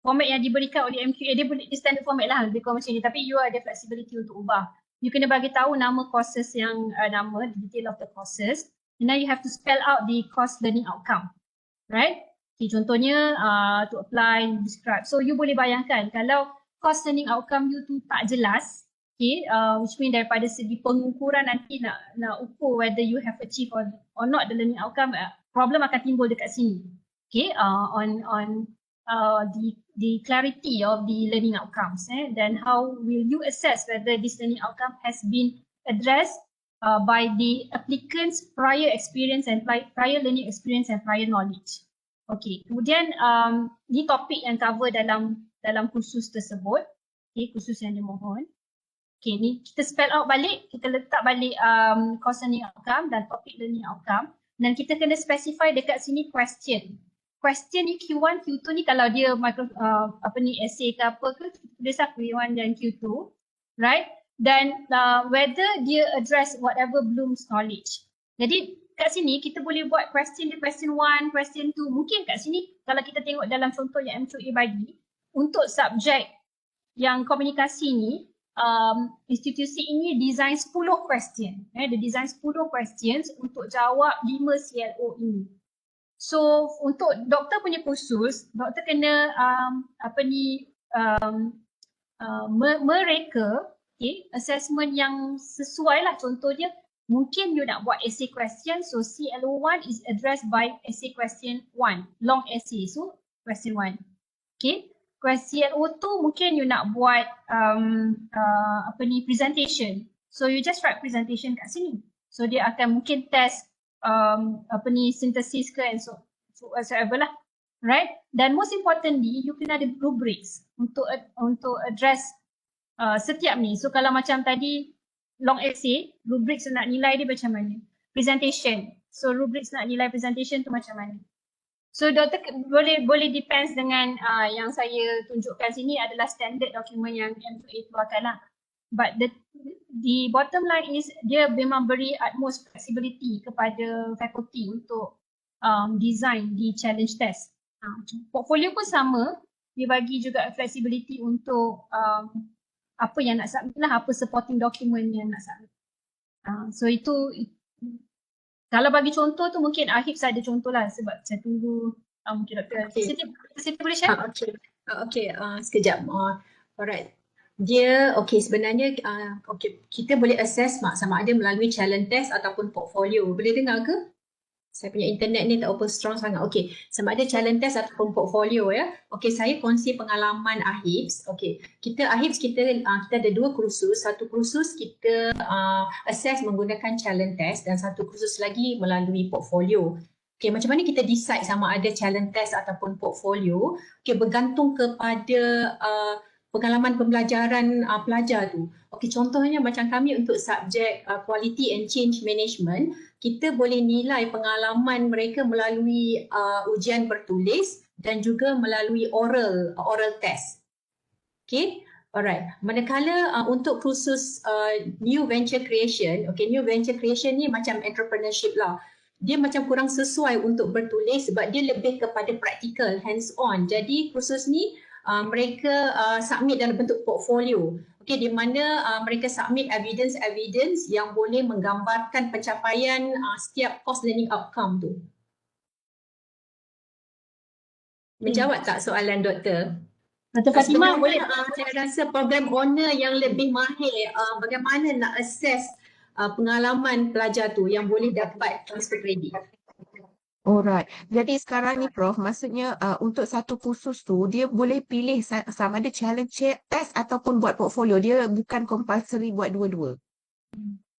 format yang diberikan oleh MQA dia boleh standard format lah lebih kurang macam ni, tapi you ada flexibility untuk ubah. You kena bagi tahu nama courses yang nama, detail of the courses, and then you have to spell out the course learning outcome. Right? Okay, contohnya to apply, describe. So you boleh bayangkan kalau course learning outcome you tu tak jelas, okay, which mean daripada segi pengukuran nanti nak ukur whether you have achieved or not the learning outcome, problem akan timbul dekat sini. Okay, on the clarity of the learning outcomes, then how will you assess whether this learning outcome has been addressed by the applicant's prior experience and prior learning experience and prior knowledge. Okay, kemudian ni topik yang cover dalam kursus tersebut, okay, kursus yang dimohon. Okay, ni kita spell out balik, kita letak balik course learning outcome dan topic learning outcome, dan kita kena specify dekat sini question. Question ni Q1, Q2 ni kalau dia essay ke apa ke, tulis lah Q1 dan Q2, right? Dan whether dia address whatever Bloom's knowledge. Jadi kat sini kita boleh buat question 1, question 2. Mungkin kat sini kalau kita tengok dalam contoh yang MQA bagi, untuk subjek yang komunikasi ni, institusi ini design 10 question. Dia design 10 questions untuk jawab 5 CLO ini. So untuk doktor punya kursus, doktor kena mereka assessment yang sesuai lah. Contohnya mungkin you nak buat essay question, so CLO1 is addressed by essay question 1, long essay, so question 1. CLO2 mungkin you nak buat presentation, so you just write presentation kat sini. So dia akan mungkin test synthesis ke and so whatsoever lah, right? Dan most importantly, you kena ada rubrics untuk address setiap ni. So kalau macam tadi long essay, rubrics nak nilai dia macam mana? Presentation, so rubrics nak nilai presentation tu macam mana? So doktor boleh depends dengan yang saya tunjukkan sini adalah standard dokumen yang M2A keluarkan lah. But the bottom line is dia memang beri utmost flexibility kepada faculty untuk design di challenge test. Portfolio pun sama, dia bagi juga flexibility untuk apa yang nak submit lah, apa supporting document yang nak submit. So itu kalau bagi contoh tu mungkin Ahibs ada contoh lah sebab saya tunggu mungkin Dr. Siti boleh share? Sekejap. Alright. Dia sebenarnya kita boleh assess sama ada melalui challenge test ataupun portfolio. Boleh dengar ke? Saya punya internet ni tak open strong sangat. Sama ada challenge test ataupun portfolio ya. Saya kongsi pengalaman Ahibs. Kita ada 2 kursus. Satu kursus kita assess menggunakan challenge test dan satu kursus lagi melalui portfolio. Macam mana kita decide sama ada challenge test ataupun portfolio? Bergantung kepada pengalaman pembelajaran pelajar tu. Contohnya macam kami untuk subjek Quality and Change Management, kita boleh nilai pengalaman mereka melalui ujian bertulis dan juga melalui oral test. Alright. Manakala untuk kursus New Venture Creation, New Venture Creation ni macam entrepreneurship lah. Dia macam kurang sesuai untuk bertulis sebab dia lebih kepada practical, hands on. Jadi kursus ni mereka submit dalam bentuk portfolio. Di mana mereka submit evidence yang boleh menggambarkan pencapaian setiap course learning outcome tu. Menjawab tak soalan doktor? Dr. Fatimah boleh? Saya rasa program owner yang lebih mahir bagaimana nak assess pengalaman pelajar tu yang boleh dapat transfer kredit. Alright. Jadi sekarang ni Prof, maksudnya untuk satu kursus tu dia boleh pilih sama ada challenge test ataupun buat portfolio. Dia bukan compulsory buat dua-dua.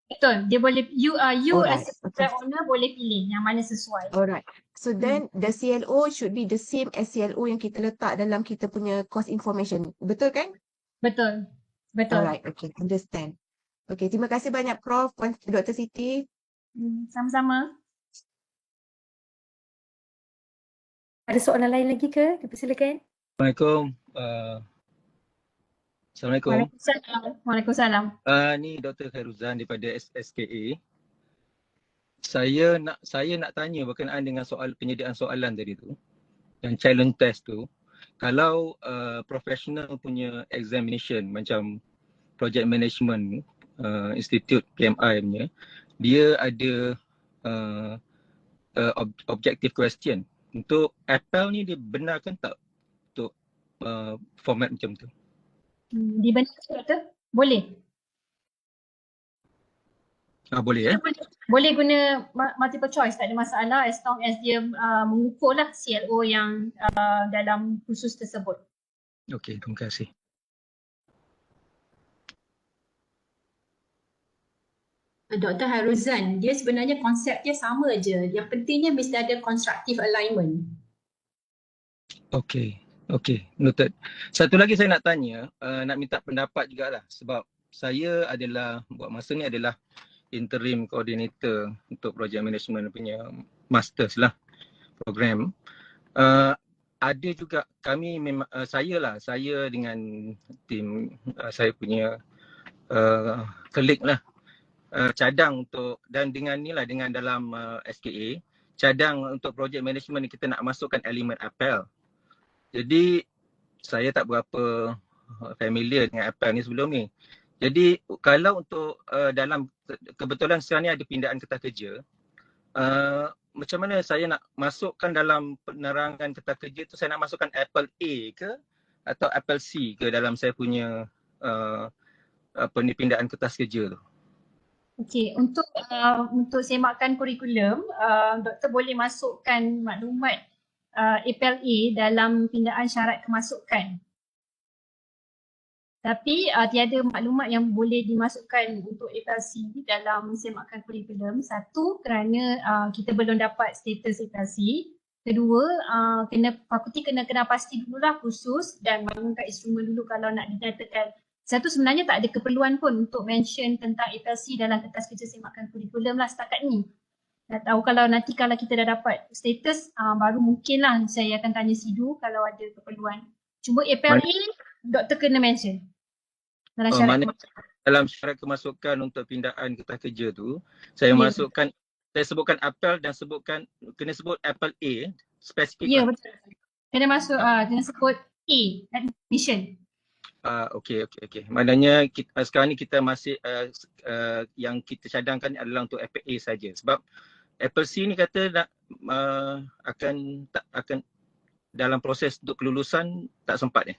Betul. Dia boleh you Alright, as a program owner boleh pilih yang mana sesuai. Alright. So then the CLO should be the same as CLO yang kita letak dalam kita punya course information. Betul kan? Betul. Alright, understand. Terima kasih banyak Prof, Dr. Siti. Sama-sama. Ada soalan lain lagi ke? Silakan. Assalamualaikum. Assalamualaikum. Waalaikumsalam. Ni Dr. Khairuzan daripada SKA. Saya nak tanya berkenaan dengan penyediaan soalan tadi tu. Yang challenge test tu. Kalau professional punya examination macam project management institute PMI punya, dia ada objective question. Untuk APPEL ni dia benarkan tak untuk format macam tu? Dibenarkan doktor? Boleh. Boleh Boleh guna multiple choice, tak ada masalah as long as dia mengukur lah CLO yang dalam kursus tersebut. Okey, terima kasih. Dr. Haruzan, dia sebenarnya konsep dia sama je. Yang pentingnya mesti ada constructive alignment. Okey, noted. Satu lagi saya nak tanya, nak minta pendapat jugalah sebab saya adalah buat masa ni adalah interim coordinator untuk project management punya masters lah program. Ada juga kami memang saya dengan tim saya punya colleague lah cadang untuk dan dengan dalam SKA cadang untuk project management ni kita nak masukkan elemen APPEL. Jadi saya tak berapa familiar dengan APPEL ni sebelum ni. Jadi kalau untuk dalam kebetulan sekarang ni ada pindaan Ketah Kerja, macam mana saya nak masukkan dalam penerangan Ketah Kerja tu, saya nak masukkan APPEL A ke atau Apple C ke dalam saya punya pindaan kertas kerja tu? Okey, untuk semakan kurikulum, doktor boleh masukkan maklumat APLA dalam pindaan syarat kemasukan. Tapi tiada maklumat yang boleh dimasukkan untuk APLC dalam semakan kurikulum. Satu, kerana kita belum dapat status APLC. Kedua, fakulti kena pasti dululah khusus dan bangunkan instrumen dulu kalau nak dinyatakan. Satu, sebenarnya tak ada keperluan pun untuk mention tentang APLC dalam kertas kerja semakan kurikulum lah setakat ni. Tak tahu kalau nanti kalau kita dah dapat status, baru mungkinlah saya akan tanya SIDU kalau ada keperluan. Cuma APLA, doktor kena mention dalam syarat kemasukan. Dalam syarat kemasukan untuk pindaan kertas kerja tu, saya masukkan, saya sebutkan Apple dan kena sebut Apple A, spesifik. Ya, betul. Kena masuk, kena sebut A, admission. Okey. Maknanya sekarang ni kita masih yang kita cadangkan adalah untuk FA saja. Sebab Apple C ni kata nak akan dalam proses untuk kelulusan tak sempat.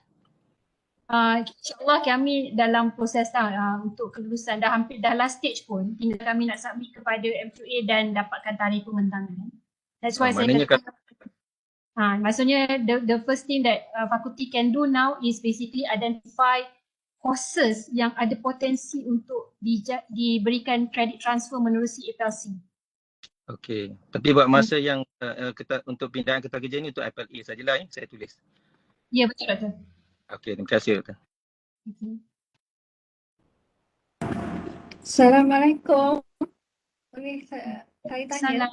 InsyaAllah kami dalam proses untuk kelulusan dah last stage pun, tinggal kami nak submit kepada MQA dan dapatkan tarikh pembentangan. That's why saya kata maksudnya the first thing that faculty can do now is basically identify courses yang ada potensi untuk diberikan credit transfer menerusi APLC. Okey. Tapi buat masa yang untuk pindaan kertas kerja ni untuk Apple A sajalah saya tulis. Ya, betul doktor. Okey, terima kasih doktor. Assalamualaikum. Boleh saya tanya? Salam.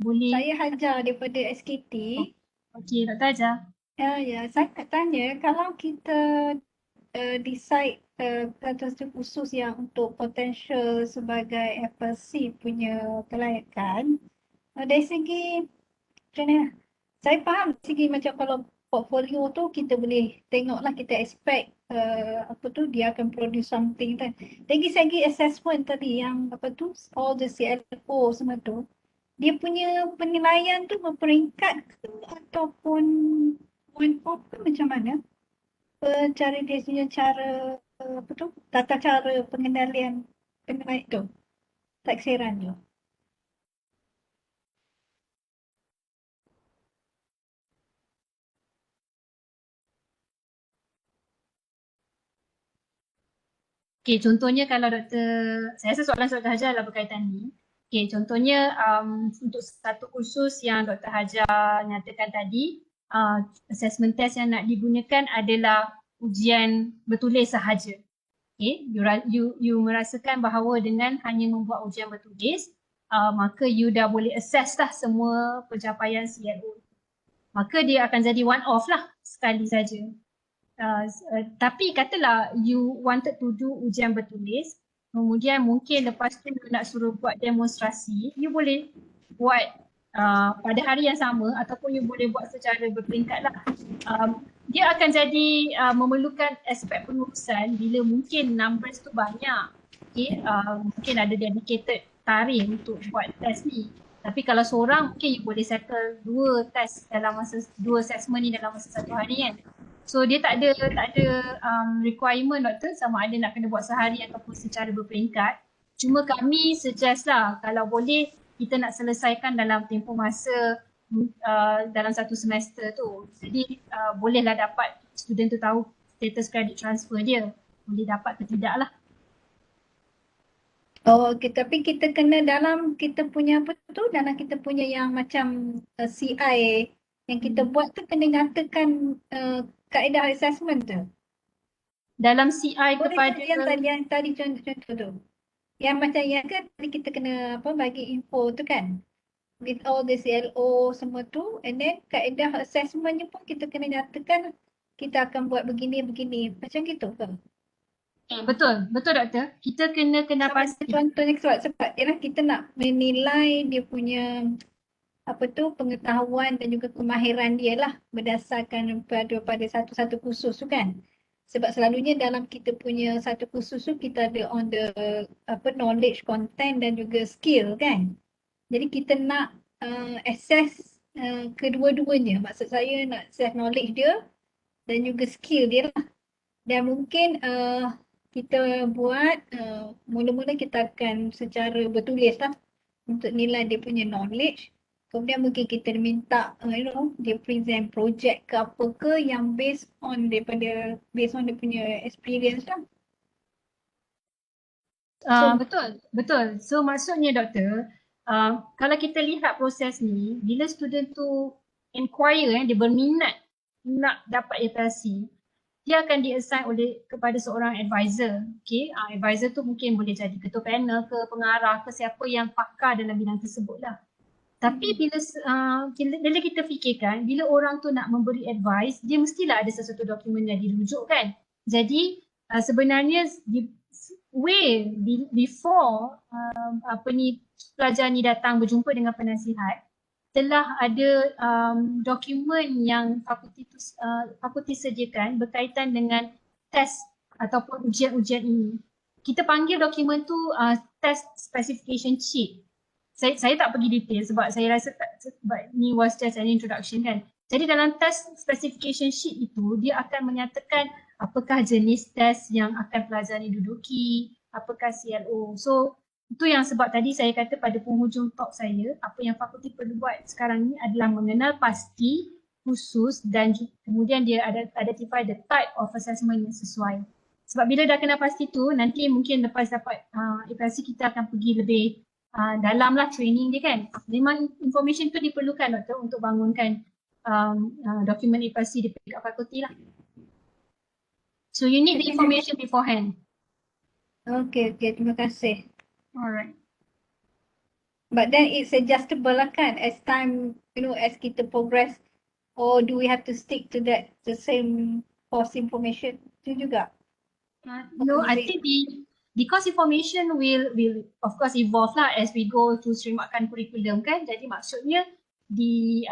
Boleh. Saya Hajar daripada SKT. Okey, Dr. Hajar. Ya, saya nak tanya kalau kita decide satu khusus yang untuk potential sebagai FLC punya kelayakan, dari segi macam mana? Saya faham dari segi macam kalau portfolio tu kita boleh tengoklah, kita expect dia akan produce something kan. Dari segi assessment tadi yang all the CLO semua tu, dia punya penilaian tu berperingkat ke ataupun one off ke macam mana? Cara dia punya cara tata cara pengendalian penilaian tu, taksiran tu. Okey, contohnya kalau saya rasa soalan Dr. Hajar adalah berkaitan ni. Okey, contohnya untuk satu kursus yang Dr. Hajar nyatakan tadi, assessment test yang nak digunakan adalah ujian bertulis sahaja. Okay, you merasakan bahawa dengan hanya membuat ujian bertulis, maka you dah boleh assess lah semua pencapaian CLO. Maka dia akan jadi one off lah sekali saja. Tapi katalah you wanted to do ujian bertulis, kemudian mungkin lepas tu you nak suruh buat demonstrasi, you boleh buat pada hari yang sama ataupun you boleh buat secara berperingkat lah. Dia akan jadi memerlukan aspek pengurusan bila mungkin numbers tu banyak. Okay, mungkin ada dedicated tarikh untuk buat test ni. Tapi kalau seorang mungkin you boleh settle 2 test dalam masa 2 assessment ni dalam masa 1 hari kan. So dia tak ada requirement doktor sama ada nak kena buat sehari ataupun secara berperingkat. Cuma kami suggest lah kalau boleh kita nak selesaikan dalam tempoh masa dalam 1 semester tu. Jadi bolehlah dapat student tu tahu status credit transfer dia. Boleh dapat ke tidak lah. Oh, okay. Tapi kita kena dalam kita punya dalam kita punya yang macam CI yang kita buat tu kena nyatakan kaedah assessment tu. Dalam CI kepada yang tadi contoh tu. Yang macam yang kan tadi kita kena bagi info tu kan. With all the CLO semua tu, and then kaedah assessmentnya pun kita kena nyatakan kita akan buat begini. Macam gitu ke? Betul doktor. Kita kena pasti. Contohnya sebab ialah kita nak menilai dia punya pengetahuan dan juga kemahiran dia lah berdasarkan pada satu khusus tu kan. Sebab selalunya dalam kita punya satu khusus tu kita ada on the knowledge content dan juga skill kan. Jadi kita nak assess kedua-duanya. Maksud saya nak assess knowledge dia dan juga skill dia lah. Dan mungkin kita buat mula-mula kita akan secara bertulis lah untuk nilai dia punya knowledge. Kemudian mungkin kita minta dia present project ke apa ke yang based on dia punya experience lah. Betul. So maksudnya doktor, kalau kita lihat proses ni, bila student tu inquire, dia berminat nak dapat FLC, dia akan di-assign kepada seorang advisor. Okay, advisor tu mungkin boleh jadi ketua panel ke pengarah ke siapa yang pakar dalam bidang tersebut lah. Tapi bila kita fikirkan, bila orang tu nak memberi advice, dia mestilah ada sesuatu dokumen yang dirujuk kan. Jadi sebenarnya before pelajar ni datang berjumpa dengan penasihat, telah ada dokumen yang fakulti sediakan berkaitan dengan test ataupun ujian-ujian ini. Kita panggil dokumen tu test specification sheet. Saya tak pergi detail sebab saya rasa sebab ni was just an introduction kan. Jadi dalam test specification sheet itu, dia akan menyatakan apakah jenis test yang akan pelajar ni duduki, apakah CLO. So itu yang sebab tadi saya kata pada penghujung talk saya, apa yang fakulti perlu buat sekarang ni adalah mengenal pasti, khusus dan kemudian dia identify the type of assessment yang sesuai. Sebab bila dah kenal pasti tu, nanti mungkin lepas dapat FLC kita akan pergi lebih dalam lah training dia kan. Memang information tu diperlukan doktor untuk bangunkan dokumen FLC di peringkat fakulti lah. So you need the information beforehand. Okay, terima kasih. Alright. But then it's adjustable lah kan as time, as kita progress, or do we have to stick to the same course information tu juga? No, I think the course information will of course evolve lah as we go to streamline curriculum kan. Jadi maksudnya di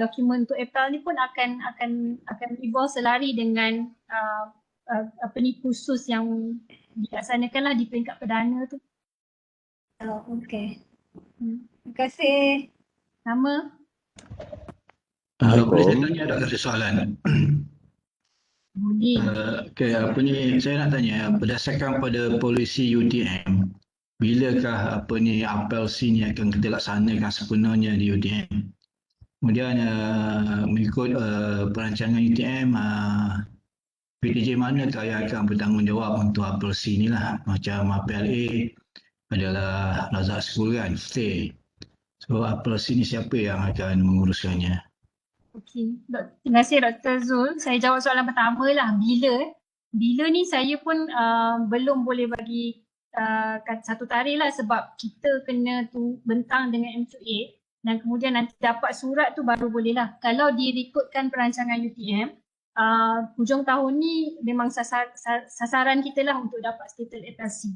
dokumen untuk EPAL ni pun akan evolve selari dengan khusus yang dilaksanakan lah di peringkat perdana tu. Oh, okay. Terima kasih. Sama. Boleh saya tanya ada satu soalan? Boleh. Okay, saya nak tanya, berdasarkan pada polisi UTM, bilakah apel C ni akan kita laksanakan sepenuhnya di UTM? Kemudian mengikut perancangan UTM, PTJ manakah yang akan bertanggungjawab untuk apel C ni lah? Macam apel A adalah Razak School kan, stay. So apel C ni siapa yang akan menguruskannya? Okey, terima kasih Dr. Zul. Saya jawab soalan pertama lah, bila ni saya pun belum boleh bagi satu tarikh lah sebab kita kena tu bentang dengan MQA dan kemudian nanti dapat surat tu baru boleh lah. Kalau direkodkan perancangan UTM, hujung tahun ni memang sasaran kita lah untuk dapat status FLC.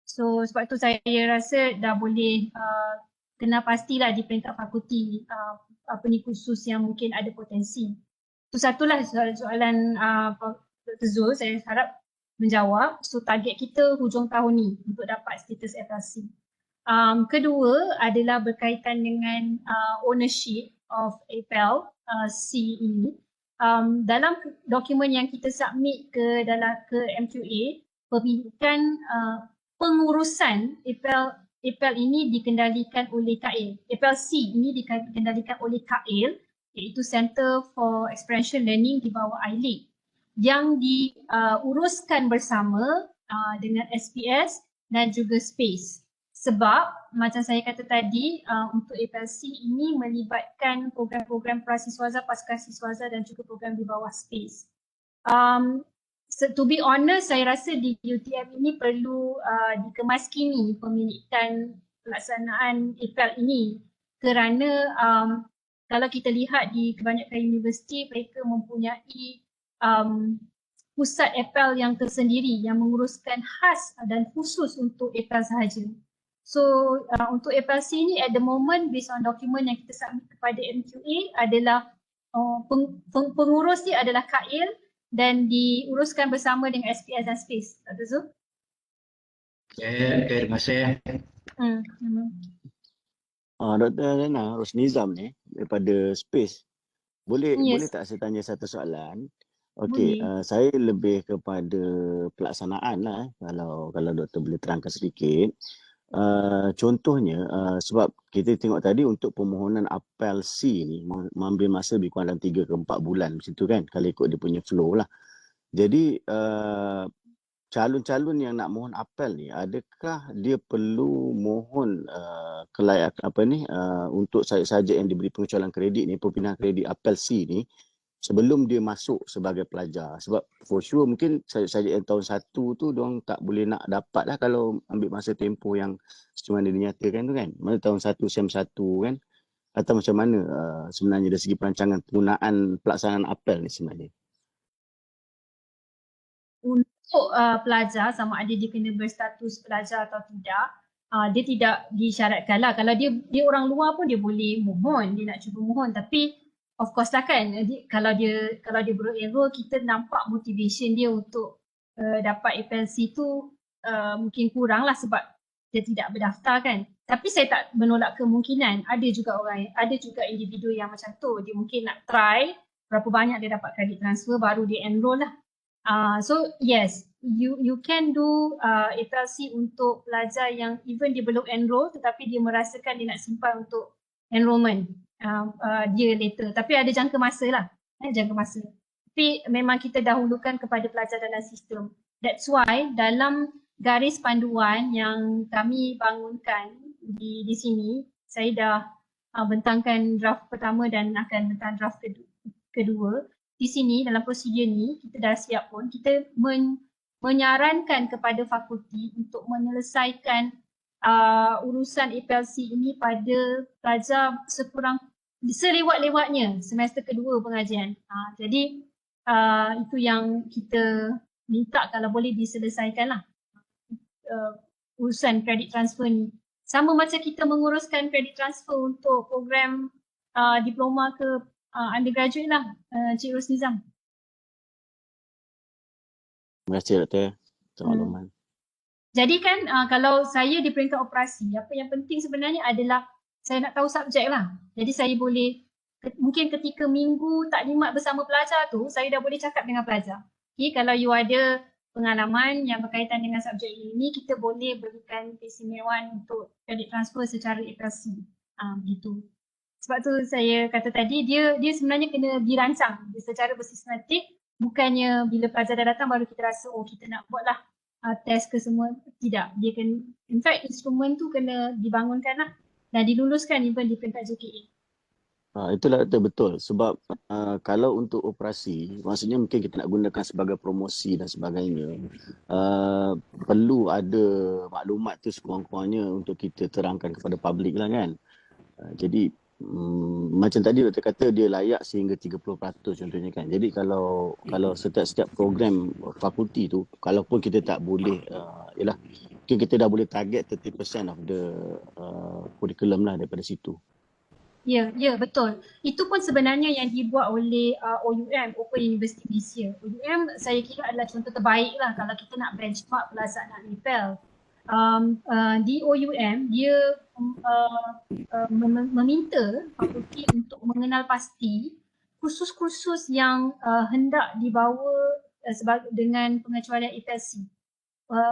So sebab tu saya rasa dah boleh kena pastilah di peringkat fakulti khusus yang mungkin ada potensi. Itu satulah soalan Dr. Zul, saya harap menjawab. So target kita hujung tahun ni untuk dapat status FLC. Kedua adalah berkaitan dengan ownership of APEL C ini. Dalam dokumen yang kita submit ke MQA, pemilikan pengurusan APEL ini dikendalikan oleh KAIL. APEL C ini dikendalikan oleh KAIL, iaitu Center for Experiential Learning di bawah ILIC, yang diuruskan bersama dengan SPS dan juga SPACE. Sebab macam saya kata tadi, untuk APEL C ini melibatkan program-program prasiswaza, pascasiswaza dan juga program di bawah SPACE. To be honest, saya rasa di UTM ini perlu dikemaskini pemilikan pelaksanaan APEL ini kerana kalau kita lihat di kebanyakan universiti, mereka mempunyai pusat APEL yang tersendiri yang menguruskan khas dan khusus untuk APEL sahaja. So untuk APEL C ini at the moment based on dokumen yang kita submit kepada MQA adalah pengurus dia adalah KAIL dan diuruskan bersama dengan SPS dan SPACE. Dr. Zul? Okay, terima kasih. Dr. Lena Rosnizam ni daripada SPACE. Boleh tak saya tanya satu soalan? Okey, Boleh. saya lebih kepada pelaksanaan lah kalau doktor boleh terangkan sedikit. Contohnya sebab kita tengok tadi untuk permohonan apel C ni mengambil masa lebih kurang dalam 3 ke 4 bulan macam tu kan kalau ikut dia punya flow lah. Jadi calon-calon yang nak mohon apel ni adakah dia perlu mohon untuk sajak yang diberi pengecualian kredit ni, perpindahan kredit apel C ni sebelum dia masuk sebagai pelajar. Sebab for sure mungkin sajak yang tahun 1 tu diorang tak boleh nak dapat lah kalau ambil masa tempoh yang macam mana dinyatakan tu kan. Mana tahun 1 SEM 1 kan. Atau macam mana sebenarnya dari segi perancangan penggunaan pelaksanaan apel ni sebenarnya. Untuk pelajar sama ada dia kena berstatus pelajar atau tidak, dia tidak disyaratkan lah. Kalau dia orang luar pun dia boleh mohon, dia nak cuba mohon, tapi of course lah kan, kalau dia berenroll, kita nampak motivation dia untuk dapat FLC tu mungkin kurang lah sebab dia tidak berdaftar kan. Tapi saya tak menolak kemungkinan ada juga individu yang macam tu, dia mungkin nak try berapa banyak dia dapat kredit transfer baru dia enroll lah. So yes, you can do FLC untuk pelajar yang even dia belum enroll tetapi dia merasakan dia nak simpan untuk enrollment dia later. Tapi ada jangka masa lah, jangka masa. Tapi memang kita dahulukan kepada pelajar dalam sistem. That's why dalam garis panduan yang kami bangunkan di sini, saya dah bentangkan draft pertama dan akan bentang draft kedua. Di sini dalam prosedur ni kita dah siap pun, kita menyarankan kepada fakulti untuk menyelesaikan urusan FLC ini pada pelajar selewat-lewatnya semester kedua pengajian. Jadi itu yang kita minta kalau boleh diselesaikan lah urusan kredit transfer ni. Sama macam kita menguruskan kredit transfer untuk program diploma ke undergraduate lah, Cik Rosnizam. Terima kasih Doktor untuk makluman. Jadi kan kalau saya di peringkat operasi, apa yang penting sebenarnya adalah saya nak tahu subjek lah. Jadi saya boleh, mungkin ketika minggu taklimat bersama pelajar tu, saya dah boleh cakap dengan pelajar. Okay, kalau you ada pengalaman yang berkaitan dengan subjek ini, kita boleh berikan keistimewaan untuk kredit transfer secara FLC. Begitu. Sebab tu saya kata tadi, dia sebenarnya kena dirancang secara bersistematik. Bukannya bila pelajar dah datang baru kita rasa, oh kita nak buatlah test ke semua. Tidak. Dia kena, in fact instrumen tu kena dibangunkan lah dan diluluskan even di peringkat JKA. Itulah betul sebab kalau untuk operasi maksudnya mungkin kita nak gunakan sebagai promosi dan sebagainya, perlu ada maklumat tu sekurang-kurangnya untuk kita terangkan kepada publik lah kan. Jadi macam tadi doktor kata dia layak sehingga 30% contohnya kan. Jadi kalau setiap program fakulti tu kalaupun kita tak boleh mungkin kita dah boleh target 30% of the curriculum lah daripada situ. Ya, betul. Itu pun sebenarnya yang dibuat oleh OUM, Open University Malaysia. OUM saya kira adalah contoh terbaik lah kalau kita nak benchmark pelaksanaan IPL. Di OUM, dia meminta fakulti untuk mengenal pasti kursus-kursus yang hendak dibawa dengan pengecualian FLC.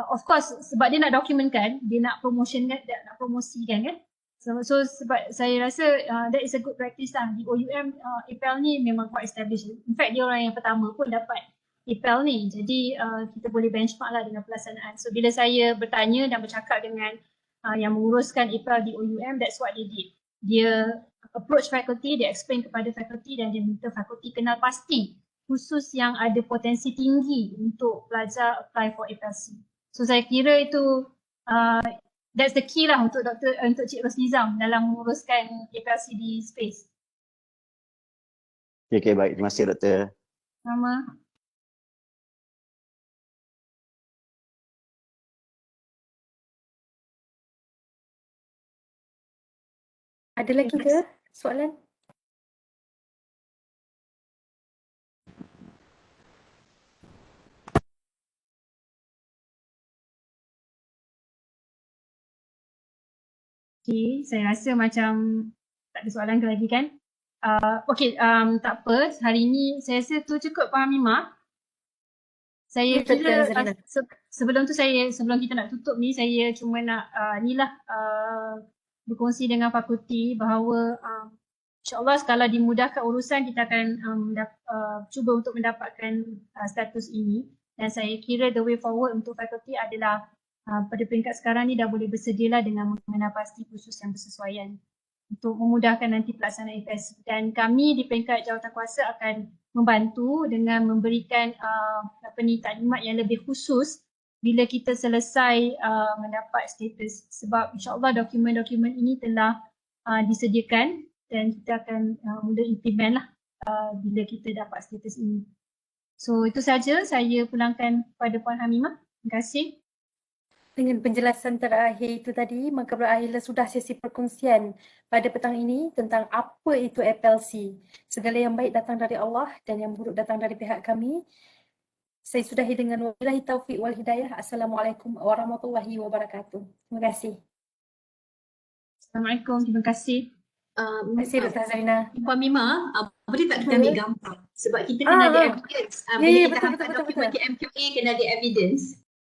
Of course, sebab dia nak dokumentkan, dia nak promosikan kan. So sebab saya rasa that is a good practice lah. Di OUM IPL ni memang quite established. In fact dia orang yang pertama pun dapat IPL ni. Jadi kita boleh benchmark lah dengan pelaksanaan. So bila saya bertanya dan bercakap dengan yang menguruskan IPL di OUM, that's what they did. Dia approach faculty, dia explain kepada faculty dan dia minta faculty kenal pasti khusus yang ada potensi tinggi untuk pelajar apply for FLC. So saya kira itu that's the key lah untuk Cik Rosnizam dalam menguruskan FLC di space. Okay, baik. Terima kasih Doktor. Sama. Ada lagi ke soalan? Okay, saya rasa macam tak ada soalan ke lagi kan? Tak apa. Hari ni saya rasa tu cukup Pak Hamimah. Saya Dr. kira Nazrina. sebelum kita nak tutup ni, saya cuma nak berkongsi dengan fakulti bahawa InsyaAllah kalau dimudahkan urusan, kita akan cuba untuk mendapatkan status ini. Dan saya kira the way forward untuk fakulti adalah pada peringkat sekarang ni dah boleh bersedialah dengan mengenal pasti kursus yang bersesuaian untuk memudahkan nanti pelaksanaan FS. Dan kami di peringkat jawatankuasa akan membantu dengan memberikan taklimat yang lebih khusus bila kita selesai mendapat status. Sebab insyaAllah dokumen-dokumen ini telah disediakan dan kita akan mula implement lah bila kita dapat status ini. So itu saja saya pulangkan kepada Puan Hamimah. Terima kasih. Dengan penjelasan terakhir itu tadi, maka berakhirlah sudah sesi perkongsian pada petang ini tentang apa itu FLC. Segala yang baik datang dari Allah dan yang buruk datang dari pihak kami. Saya sudahi dengan wabillahi taufiq wal hidayah. Assalamualaikum warahmatullahi wabarakatuh. Terima kasih. Assalamualaikum. Terima kasih. Terima kasih Dr. Hazarina. Puan Mima, boleh tak kita ambil gambar? Sebab kita kena ada evidence. Bila kita hantar dokumen ke MQA, kena ada evidence.